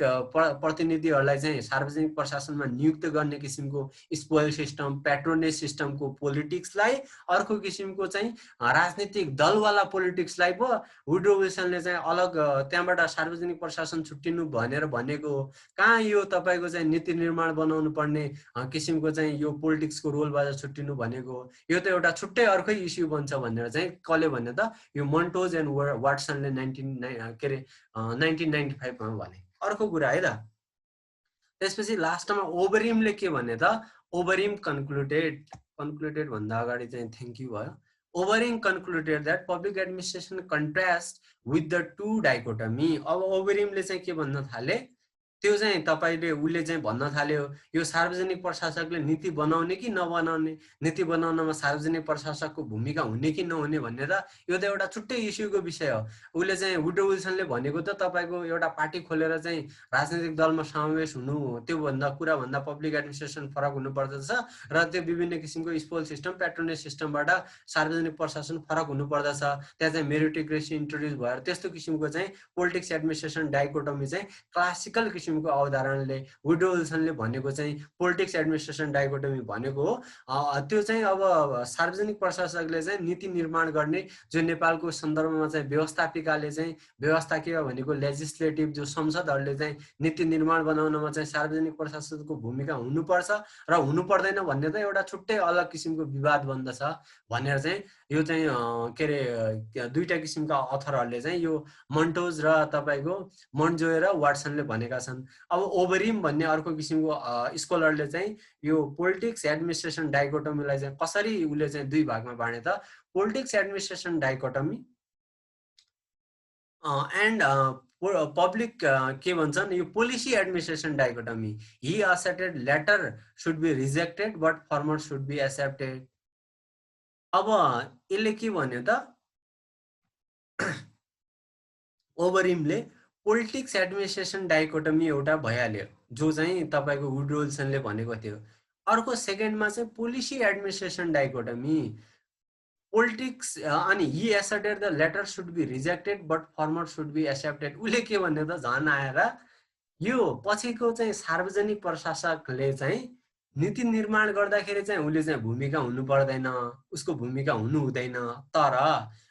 प्रतिनिधिहरूलाई चाहिँ सार्वजनिक प्रशासनमा नियुक्त गर्ने किसिमको स्पोइल सिस्टम, प्याट्रोनेज सिस्टमको पोलिटिक्सलाई, अर्को किसिमको चाहिँ राजनीतिक दलवाला पोलिटिक्सलाई पो वुडरो विल्सनले चाहिँ अलग त्यहाँबाट सार्वजनिक प्रशासन छुट्टिनु भनेर भनेको हो। कहाँ यो तपाईको चाहिँ नीति निर्माण बनाउनु पर्ने किसिमको चाहिँ यो पोलिटिक्सको रोलबाट छुट्टिनु भनेको हो, यो त एउटा छुट्टै अर्कै इस्यु बन्छ भनेर चाहिँ कसले भन्यो त, यो मन्टोज एन्ड वाटसनले 1995 मा भने। अर्को कुरा है त। त्यसपछि लास्टमा ओबरिमले के भने त, ओबरिम कन्क्लुडेड भन्दा अगाडि चाहिँ थ्यांक यू भयो। Overeem concluded that public administration contrasts with the two dichotomy। अब ओबरिमले चाहिँ के भन्न थाले, त्यो चाहिँ तपाईले उसले चाहिँ भन्न थाल्यो यो सार्वजनिक प्रशासकले नीति बनाउने कि नबनाउने, नीति बनाउनमा सार्वजनिक प्रशासकको भूमिका हुने कि नहुने भन्ने त यो त एउटा छुट्टै इस्युको विषय हो। उसले चाहिँ वुड्रो विल्सनले भनेको त तपाईको एउटा पार्टी खोलेर चाहिँ राजनैतिक दलमा समावेश हुनु, त्योभन्दा कुराभन्दा पब्लिक एडमिनिस्ट्रेसन फरक हुनुपर्दछ र त्यो विभिन्न किसिमको स्पोल सिस्टम, प्याट्रोनेज सिस्टमबाट सार्वजनिक प्रशासन फरक हुनुपर्दछ। त्यहाँ चाहिँ मेरिटोक्रेसी इन्ट्रोड्युस भएर त्यस्तो किसिमको चाहिँ पोलिटिक्स एडमिनिस्ट्रेसन डाइकोटोमी चाहिँ क्लासिकल किसिमको अवधारणाले वुड्रो विल्सनले भनेको चाहिँ पोलिटिक्स एडमिनिस्ट्रेसन डाइकोटोमी भनेको हो। त्यो चाहिँ अब सार्वजनिक प्रशासकले चाहिँ नीति निर्माण गर्ने, जो नेपालको सन्दर्भमा चाहिँ व्यवस्थापिकाले चाहिँ व्यवस्थाकीय भनेको लेजिस्लेटिभ जो संसदहरूले चाहिँ नीति निर्माण बनाउनमा चाहिँ सार्वजनिक प्रशासकको भूमिका हुनुपर्छ र हुनु पर्दैन भन्ने त एउटा छुट्टै अलग किसिमको विवाद बन्दछ भनेर चाहिँ यो चाहिँ के अरे दुईटा किसिमका अथरहरूले चाहिँ यो मन्टोज र तपाईको मन्जोय र वाटसनले भनेका छन्। अब ओभरिम भन्ने अर्को किसिमको स्कलरले चाहिँ यो पोलिटिक्स एडमिनिस्ट्रेसन डाइकोटोमीलाई चाहिँ कसरी उसले चाहिँ दुई भागमा बाँडे त, politics administration dichotomy and public के भन्छन् यो policy administration dichotomy. He asserted latter should be rejected but former should be accepted. अब यसले के भन्यो त, ओभरिमले पोलिटिक्स एडमिनिस्ट्रेसन डाइकोटोमी एउटा भइहाल्यो जो चाहिँ तपाईको वुड्रो विल्सनले भनेको थियो। अर्को सेकेन्डमा चाहिँ पोलिसी एडमिनिस्ट्रेसन डाइकोटोमी, पोलिटिक्स अनि he asserted the latter should be rejected but former should be accepted. उसले के भन्यो त, झन् आएर यो पछिको चाहिँ सार्वजनिक प्रशासकले चाहिँ नीति निर्माण गर्दाखेरि चाहिँ उसले चाहिँ भूमिका हुनु पर्दैन, उसको भूमिका हुनु हुँदैन, तर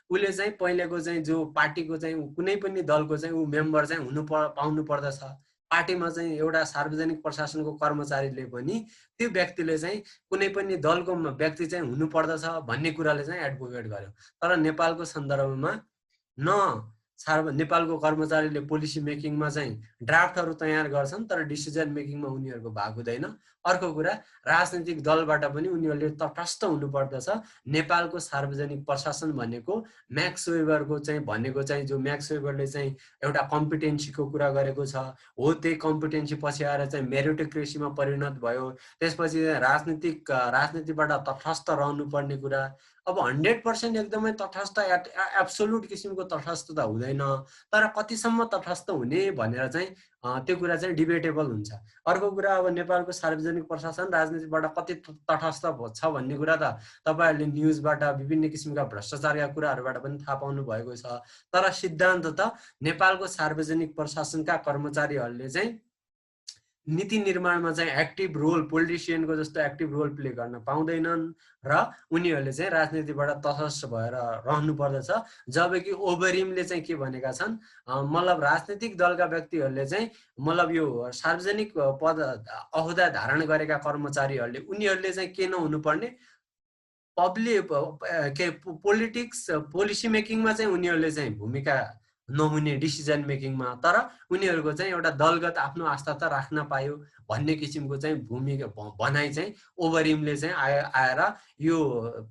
उसले चाहिँ पहिलेको चाहिँ जो पार्टीको चाहिँ कुनै पनि दलको चाहिँ ऊ मेम्बर चाहिँ पाउनु पर्दछ। पार्टीमा चाहिँ एउटा सार्वजनिक प्रशासनको कर्मचारीले पनि त्यो व्यक्तिले चाहिँ कुनै पनि दलको व्यक्ति चाहिँ हुनु पर्दछ भन्ने कुराले चाहिँ एडभोकेट गर्यो। तर नेपालको सन्दर्भमा न नेपालको कर्मचारीले पोलिसी मेकिङमा चाहिँ ड्राफ्टहरू तयार गर्छन् तर डिसिजन मेकिङमा उनीहरूको भाग हुँदैन। अर्को कुरा, राजनीतिक दलबाट पनि उनीहरूले तटस्थ हुनुपर्दछ। नेपालको सार्वजनिक प्रशासन भनेको म्याक्स वेबरको चाहिँ भनेको चाहिँ जो म्याक्स वेबरले चाहिँ एउटा कम्पिटेन्सीको कुरा गरेको छ हो, त्यही कम्पिटेन्सी पछि आएर चाहिँ मेरिटोक्रेसीमा परिणत भयो। त्यसपछि राजनीतिबाट तटस्थ रहनुपर्ने कुरा। अब 100% एकदमै तटस्थ एब्सोल्युट किसिमको तटस्थ त हुँदैन, तर कतिसम्म तटस्थ हुने भनेर चाहिँ त्यो कुरा चाहिँ डिबेटेबल हुन्छ। अर्को कुरा, अब नेपालको सार्वजनिक प्रशासन राजनीतिबाट कति तटस्थ छ भन्ने कुरा त तपाईहरुले न्युजबाट विभिन्न किसिमका भ्रष्टाचारका कुराहरुबाट पनि थाहा पाउनु भएको छ। तर सिद्धान्त त नेपालको सार्वजनिक प्रशासनका कर्मचारीहरूले चाहिँ नीति निर्माणमा चाहिँ एक्टिभ रोल, पोलिटिसियनको जस्तो एक्टिभ रोल प्ले गर्न पाउँदैनन् र उनीहरूले चाहिँ राजनीतिबाट तटस्थ भएर रहनु पर्दछ। जबकि ओभरिमले चाहिँ के भनेका छन्, मतलब राजनीतिक दलका व्यक्तिहरूले चाहिँ मतलब यो सार्वजनिक पद अहुदा धारण गरेका कर्मचारीहरूले उनीहरूले चाहिँ के नहुनुपर्ने, पब्लिक के पोलिटिक्स पोलिसी मेकिङमा चाहिँ उनीहरूले चाहिँ भूमिका नहुने डिसिजन मेकिङमा, तर उनीहरूको चाहिँ एउटा दलगत आफ्नो आस्था त राख्न पायो भन्ने किसिमको चाहिँ भूमिका भनाइ चाहिँ ओभरिमले चाहिँ आएर यो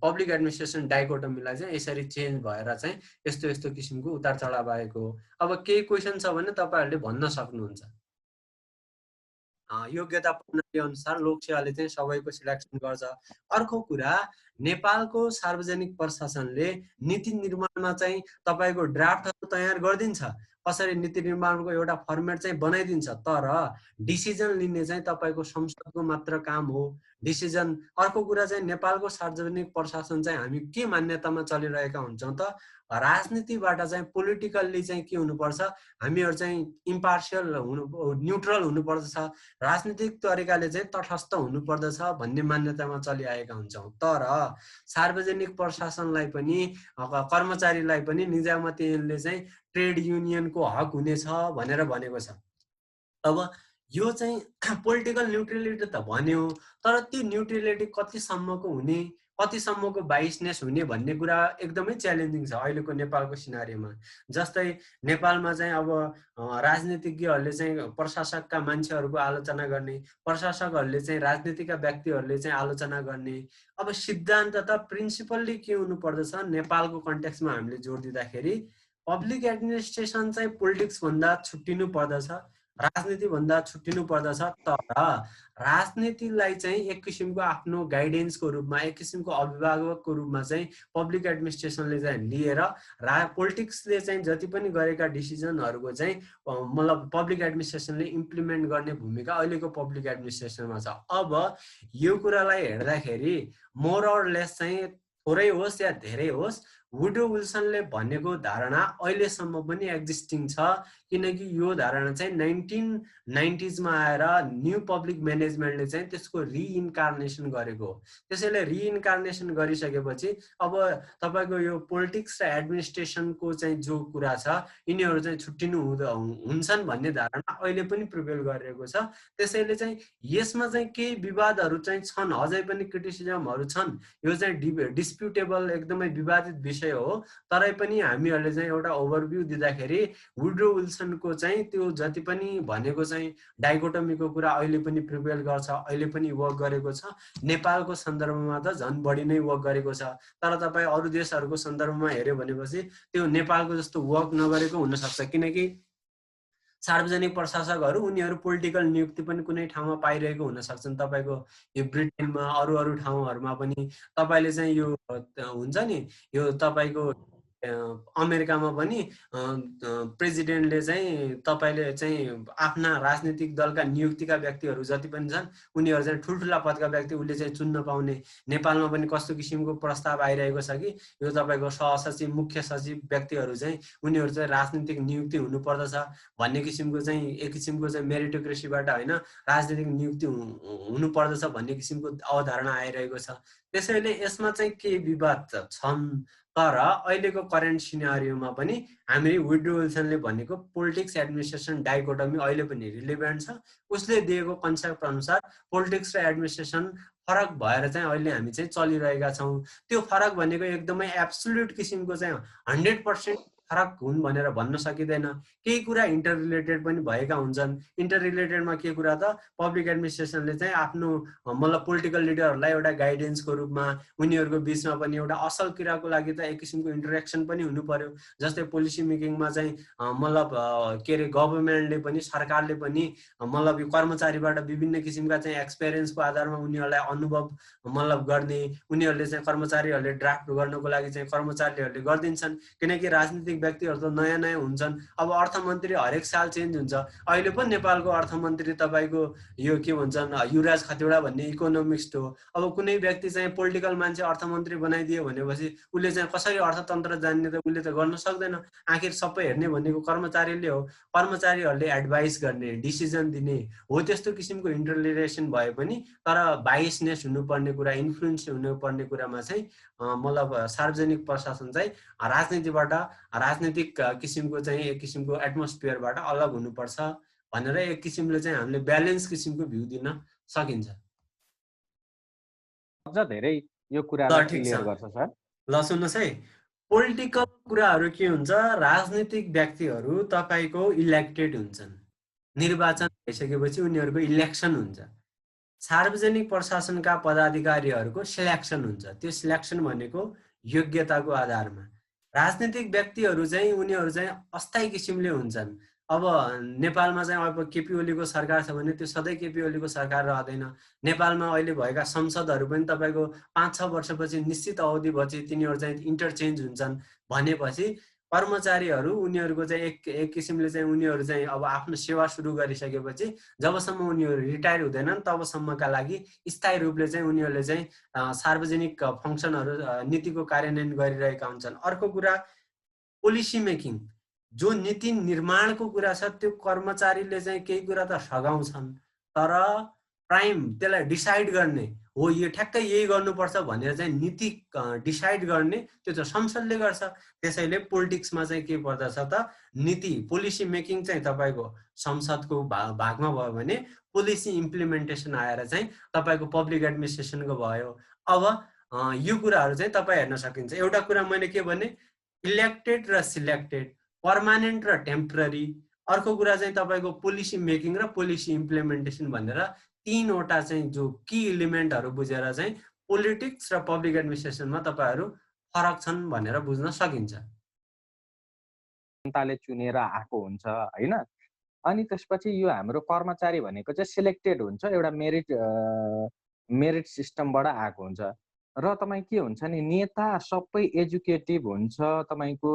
पब्लिक एडमिनिस्ट्रेसन डाइकोटोमीलाई चाहिँ यसरी चेन्ज भएर चाहिँ यस्तो यस्तो किसिमको उतार चढाव आएको हो। अब केही क्वेसन छ भने तपाईहरुले भन्न सक्नुहुन्छ। योग्यता प्रणाली अनुसार लोकसेवाले चाहिँ सबैको सिलेक्सन गर्छ। अर्को कुरा, नेपालको सार्वजनिक प्रशासनले नीति निर्माणमा चाहिँ तपाईको ड्राफ्टहरू तयार गरिदिन्छ, कसरी नीति निर्माणको एउटा फर्मेट चाहिँ बनाइदिन्छ, तर डिसिजन लिने चाहिँ तपाईको संसदको मात्र काम हो। डिसिजन अर्को कुरा चाहिँ नेपालको सार्वजनिक प्रशासन चाहिँ हामी के मान्यतामा चलिरहेका हुन्छौँ त, राजनीतिबाट चाहिँ पोलिटिकल्ली चाहिँ के हुनुपर्छ, हामीहरु चाहिँ इम्पार्शियल हुनु, न्युट्रल हुनुपर्दछ, राजनीतिक तरिकाले चाहिँ तटस्थ हुनुपर्दछ भन्ने मान्यतामा चलिआएका हुन्छौँ। तर सार्वजनिक प्रशासनलाई पनि कर्मचारीलाई पनि निजामती ऐनले चाहिँ ट्रेड युनियनको हक हुनेछ भनेर भनेको छ। अब यो चाहिँ पोलिटिकल न्युट्रलिटी त भन्यो, तर त्यो न्युट्रलिटी कतिसम्मको हुने, कतिसम्मको बाइसनेस हुने भन्ने कुरा एकदमै च्यालेन्जिङ छ अहिलेको नेपालको सिनारीमा। जस्तै नेपालमा चाहिँ अब राजनीतिज्ञहरूले चाहिँ प्रशासकका मान्छेहरूको आलोचना गर्ने, प्रशासकहरूले चाहिँ राजनीतिका व्यक्तिहरूले चाहिँ आलोचना गर्ने। अब सिद्धान्त त प्रिन्सिपल्ली के हुनु पर्दछ, नेपालको कन्टेक्स्टमा हामीले जोड दिँदाखेरि पब्लिक एडमिनिस्ट्रेसन चाहिँ पोलिटिक्स भन्दा छुट्टिनु पर्दछ राजनीतिभन्दा छुट्टिनु पर्दछ। तर राजनीतिलाई चाहिँ एक किसिमको आफ्नो गाइडेन्सको रूपमा, एक किसिमको अभिभावकको रूपमा चाहिँ पब्लिक एडमिनिस्ट्रेसनले चाहिँ लिएर पोलिटिक्सले चाहिँ जति पनि गरेका डिसिजनहरूको चाहिँ मतलब पब्लिक एडमिनिस्ट्रेसनले इम्प्लिमेन्ट गर्ने भूमिका अहिलेको पब्लिक एडमिनिस्ट्रेसनमा छ। अब यो कुरालाई हेर्दाखेरि मोर अर लेस चाहिँ थोरै होस् या धेरै होस्, वुड्रो विल्सनले भनेको धारणा अहिलेसम्म पनि एक्जिस्टिङ छ, किनकि यो धारणा चाहिँ 1990s आएर न्यू पब्लिक म्यानेजमेन्टले चाहिँ त्यसको रिइन्कार्नेसन गरेको हो। त्यसैले रिइन्कार्नेसन गरिसकेपछि अब तपाईँको यो पोलिटिक्स र एडमिनिस्ट्रेसनको चाहिँ जो कुरा छ, यिनीहरू चाहिँ छुट्टिनु हुन्छन् भन्ने धारणा अहिले पनि प्रिभेल गरिरहेको छ। त्यसैले चाहिँ यसमा चाहिँ केही विवादहरू चाहिँ छन्, अझै पनि क्रिटिसिजमहरू छन्। यो चाहिँ डिस्प्युटेबल, एकदमै विवादित विषय हो। तरै पनि हामीहरूले चाहिँ एउटा ओभरभ्यू दिँदाखेरि वुड्रो विल्सनको चाहिँ त्यो जति पनि भनेको चाहिँ डाइकोटमीको कुरा अहिले पनि प्रिभेल गर्छ, अहिले पनि वर्क गरेको छ। नेपालको सन्दर्भमा त झन् बढी नै वर्क गरेको छ। तर तपाईँ अरू देशहरूको सन्दर्भमा हेऱ्यो भनेपछि त्यो नेपालको जस्तो वर्क नगरेको हुनसक्छ, किनकि सार्वजनिक प्रशासकहरू उनीहरू पोलिटिकल नियुक्ति पनि कुनै ठाउँमा पाइरहेको हुन सक्छन्। तपाईँको यो ब्रिटेनमा, अरू अरू ठाउँहरूमा पनि तपाईँले चाहिँ यो हुन्छ नि, यो तपाईँको अमेरिकामा पनि प्रेसिडेन्टले चाहिँ तपाईँले चाहिँ आफ्ना राजनीतिक दलका नियुक्तिका व्यक्तिहरू जति पनि छन् उनीहरू चाहिँ ठुल्ठुला पदका व्यक्ति उसले चाहिँ चुन्न पाउने। नेपालमा पनि कस्तो किसिमको प्रस्ताव आइरहेको छ कि यो तपाईँको सहसचिव, मुख्य सचिव व्यक्तिहरू चाहिँ उनीहरू चाहिँ राजनीतिक नियुक्ति हुनुपर्दछ भन्ने किसिमको चाहिँ एक किसिमको चाहिँ मेरिटोक्रेसीबाट होइन, राजनीतिक नियुक्ति हुनुपर्दछ भन्ने किसिमको अवधारणा आइरहेको छ। त्यसैले यसमा चाहिँ के विवाद छन्, तर अहिलेको करेन्ट सिनारियोमा पनि हामी वुड्रो विल्सनले भनेको पोलिटिक्स एडमिनिस्ट्रेसन डाइकोटमी अहिले पनि रिलेभेन्ट छ। उसले दिएको कन्सेप्ट अनुसार पोलिटिक्स र एडमिनिस्ट्रेसन फरक भएर चाहिँ अहिले हामी चाहिँ चलिरहेका छौँ। त्यो फरक भनेको एकदमै एब्सोल्युट किसिमको चाहिँ 100% फरक हुन् भनेर भन्न सकिँदैन। केही कुरा इन्टर रिलेटेड पनि भएका हुन्छन्। इन्टर रिलेटेडमा के कुरा त, पब्लिक एडमिनिस्ट्रेसनले चाहिँ आफ्नो मतलब पोलिटिकल लिडरहरूलाई एउटा गाइडेन्सको रूपमा उनीहरूको बिचमा पनि एउटा असल कुराको लागि त एक किसिमको इन्टरेक्सन पनि हुनु पर्यो। जस्तै पोलिसी मेकिङमा चाहिँ मतलब के अरे गभर्मेन्टले पनि, सरकारले पनि मतलब यो कर्मचारीबाट विभिन्न किसिमका चाहिँ एक्सपिरियन्सको आधारमा उनीहरूलाई अनुभव मतलब गर्ने, उनीहरूले चाहिँ कर्मचारीहरूले ड्राफ्ट गर्नको लागि चाहिँ कर्मचारीहरूले गरिदिन्छन्, किनकि राजनीतिक व्यक्तिहरू त नयाँ नयाँ हुन्छन्। अब अर्थमन्त्री हरेक साल चेन्ज हुन्छ। अहिले पनि नेपालको अर्थमन्त्री तपाईँको यो के भन्छन्, युवराज खतिवडा भन्ने इकोनोमिस्ट हो। अब कुनै व्यक्ति चाहिँ पोलिटिकल मान्छे अर्थमन्त्री बनाइदियो भनेपछि उसले चाहिँ कसरी अर्थतन्त्र जान्ने त उसले त गर्न सक्दैन। आखिर सबै हेर्ने भनेको कर्मचारीले हो। कर्मचारीहरूले एडभाइस गर्ने, डिसिजन दिने हो। त्यस्तो किसिमको इन्टरलिरेसन भए पनि तर बाइसनेस हुनुपर्ने कुरा, इन्फ्लुएन्स हुनुपर्ने कुरामा चाहिँ मतलब सार्वजनिक प्रशासन चाहिँ राजनीतिबाट, राजनीतिक किसिमको चाहिँ एक किसिमको एटमोस्फियरबाट अलग हुनुपर्छ भनेर एक किसिमले चाहिँ हामीले ब्यालेन्स किसिमको भ्यू दिन सकिन्छ। धेरै यो कुरालाई क्लियर गर्छ सर। ल सुन्नुहोस् है, पोलिटिकल कुराहरू के हुन्छ, राजनीतिक व्यक्तिहरू तपाईँको इलेक्टेड हुन्छन्, निर्वाचन भइसकेपछि उनीहरूको इलेक्सन हुन्छ। सार्वजनिक प्रशासनका पदाधिकारीहरूको सिलेक्सन हुन्छ। त्यो सिलेक्सन भनेको योग्यताको आधारमा। राजनीतिक व्यक्तिहरू चाहिँ उनीहरू चाहिँ अस्थायी किसिमले हुन्छन्। अब नेपालमा चाहिँ अब केपी ओलीको सरकार छ भने त्यो सधैँ केपी ओलीको सरकार रहँदैन। नेपालमा अहिले भएका संसदहरू पनि तपाईँको 5-6 वर्षपछि निश्चित अवधिपछि तिनीहरू चाहिँ इन्टरचेन्ज हुन्छन् भनेपछि कर्मचारीहरू उनीहरूको चाहिँ एक किसिमले चाहिँ उनीहरू चाहिँ अब आफ्नो सेवा सुरु गरिसकेपछि जबसम्म उनीहरू रिटायर हुँदैनन् तबसम्मका लागि स्थायी रूपले चाहिँ उनीहरूले चाहिँ सार्वजनिक फङ्सनहरू, नीतिको कार्यान्वयन गरिरहेका हुन्छन्। अर्को कुरा पोलिसी मेकिङ, जो नीति निर्माणको कुरा छ त्यो कर्मचारीले चाहिँ केही कुरा त सघाउँछन्, तर प्राइम त्यसलाई डिसाइड गर्ने हो, यो ठ्याक्कै यही गर्नुपर्छ भनेर चाहिँ नीति डिसाइड गर्ने त्यो चाहिँ संसदले गर्छ। त्यसैले पोलिटिक्समा चाहिँ के पर्दछ त, नीति पोलिसी मेकिङ चाहिँ तपाईँको संसदको भागमा भयो भने पोलिसी इम्प्लिमेन्टेसन आएर चाहिँ तपाईँको पब्लिक एडमिनिस्ट्रेसनको भयो। अब यो कुराहरू चाहिँ तपाईँ हेर्न सकिन्छ। एउटा कुरा मैले के भने, इलेक्टेड र सिलेक्टेड, पर्मानेन्ट र टेम्पररी। अर्को कुरा चाहिँ तपाईँको पोलिसी मेकिङ र पोलिसी इम्प्लिमेन्टेसन भनेर तीनवटा चाहिँ जो की इलिमेन्टहरू बुझेर चाहिँ पोलिटिक्स र पब्लिक एडमिनिस्ट्रेसनमा तपाईँहरू फरक छन् भनेर बुझ्न सकिन्छ। जनताले चुनेर आएको हुन्छ हैन, अनि त्यसपछि यो हाम्रो कर्मचारी भनेको चाहिँ सिलेक्टेड हुन्छ, एउटा मेरिट सिस्टमबाट आएको हुन्छ। र तपाईँ के हुन्छ नि, नेता सबै एजुकेटिभ हुन्छ, तपाईँको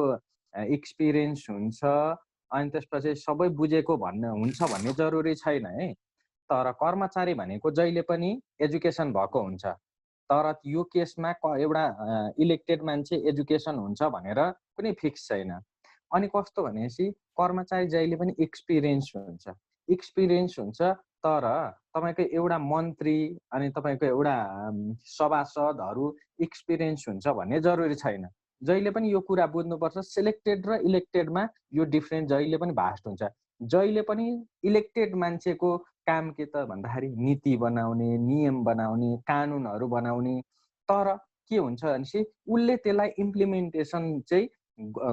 एक्सपिरियन्स हुन्छ, अनि त्यसपछि सबै बुझेको भन्ने जरुरी छैन है। तर कर्मचारी भनेको जहिले पनि एजुकेसन भएको हुन्छ। तर यो केसमा एउटा इलेक्टेड मान्छे एजुकेसन हुन्छ भनेर कुनै फिक्स छैन। अनि कस्तो भनेपछि कर्मचारी जहिले पनि एक्सपिरियन्स हुन्छ, तर तपाईँको एउटा मन्त्री अनि तपाईँको एउटा सभासदहरू एक्सपिरियन्स हुन्छ भन्ने जरुरी छैन। जहिले पनि यो कुरा बुझ्नुपर्छ, सिलेक्टेड र इलेक्टेडमा यो डिफ्रेन्स जहिले पनि भास्ट हुन्छ। जहिले पनि इलेक्टेड मान्छेको काम के त भन्दाखेरि नीति बनाउने, नियम बनाउने, कानुनहरू बनाउने। तर के हुन्छ भनेपछि उसले त्यसलाई इम्प्लिमेन्टेसन चाहिँ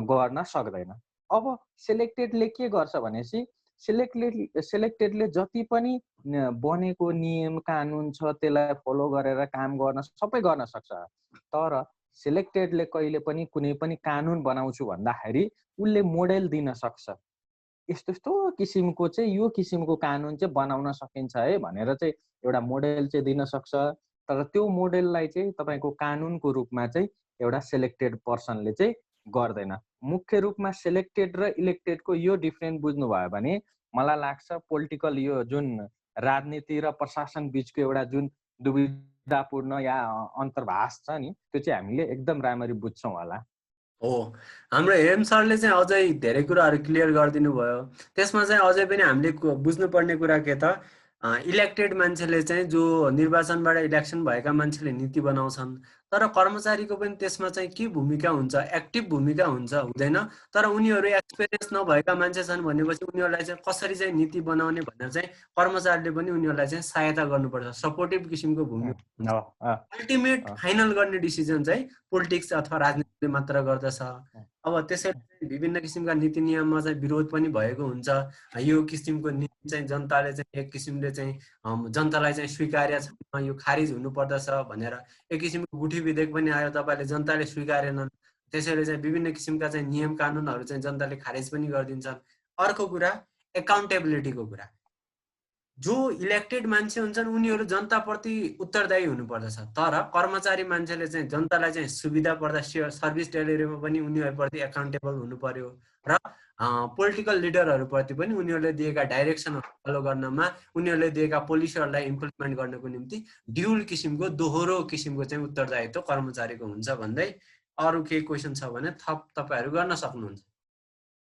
गर्न सक्दैन। अब सिलेक्टेडले के गर्छ भनेपछि सिलेक्टेडले जति पनि बनेको नियम कानुन छ त्यसलाई फलो गरेर काम गर्न सबै गर्न सक्छ। तर सिलेक्टेडले कहिले पनि कुनै पनि कानुन बनाउँछु भन्दाखेरि उसले मोडेल दिन सक्छ, यस्तो किसिमको चाहिँ यो किसिमको कानुन चाहिँ बनाउन सकिन्छ है भनेर चाहिँ एउटा मोडेल चाहिँ दिन सक्छ। तर त्यो मोडेललाई चाहिँ तपाईँको कानुनको रूपमा चाहिँ एउटा सिलेक्टेड पर्सनले चाहिँ गर्दैन। मुख्य रूपमा सिलेक्टेड र इलेक्टेडको यो डिफ्रेन्स बुझ्नुभयो भने मलाई लाग्छ पोलिटिकल यो जुन राजनीति र प्रशासन बिचको एउटा जुन दुविधापूर्ण या अन्तर्भाष छ नि, त्यो चाहिँ हामीले एकदम राम्ररी बुझ्छौँ होला। हो, हाम्रो हेम सरले चाहिँ अझै धेरै कुराहरू क्लियर गरिदिनु भयो। त्यसमा चाहिँ अझै पनि हामीले बुझ्नुपर्ने कुरा के त, इलेक्टेड मान्छेले चाहिँ जो निर्वाचनबाट इलेक्सन भएका मान्छेले नीति बनाउँछन्, तर कर्मचारीको पनि त्यसमा चाहिँ के भूमिका हुन्छ, एक्टिभ भूमिका हुन्छ हुँदैन। तर उनीहरू एक्सपिरियन्स नभएका मान्छे छन् भनेपछि उनीहरूलाई चाहिँ कसरी चाहिँ नीति बनाउने भनेर चाहिँ कर्मचारीले पनि उनीहरूलाई चाहिँ सहायता गर्नुपर्छ, सपोर्टिभ किसिमको भूमिका। अल्टिमेट फाइनल गर्ने डिसिजन चाहिँ पोलिटिक्स अथवा राजनीतिले मात्र गर्दछ। अब त्यसैले विभिन्न किसिमका नीति नियममा चाहिँ विरोध पनि भएको हुन्छ। यो किसिमको नीति चाहिँ जनताले चाहिँ एक किसिमले चाहिँ जनतालाई चाहिँ स्वीकार्य छैन, यो खारिज हुनुपर्दछ भनेर एक किसिमको गुठी विधेयक पनि आयो, तपाईँले जनताले स्वीकारेनन्। त्यसैले चाहिँ विभिन्न किसिमका चाहिँ नियम कानुनहरू चाहिँ जनताले खारिज पनि गरिदिन्छन्। अर्को कुरा एकाउन्टेबिलिटीको कुरा, जो इलेक्टेड मान्छे हुन्छन् उनीहरू जनताप्रति उत्तरदायी हुनुपर्दछ। तर कर्मचारी मान्छेले चाहिँ जनतालाई चाहिँ सुविधा पर्दा सर्भिस डेलिभरीमा पनि उनीहरूप्रति एकाउन्टेबल हुनु पर्यो र पोलिटिकल लिडरहरूप्रति पनि उनीहरूले दिएका डाइरेक्सनहरू फलो गर्नमा, उनीहरूले दिएका पोलिसीहरूलाई इम्प्लिमेन्ट गर्नको निम्ति ड्युल किसिमको दोहोरो किसिमको चाहिँ उत्तरदायित्व कर्मचारीको हुन्छ भन्दै अरू केही क्वेसन छ भने थप तपाईँहरू गर्न सक्नुहुन्छ।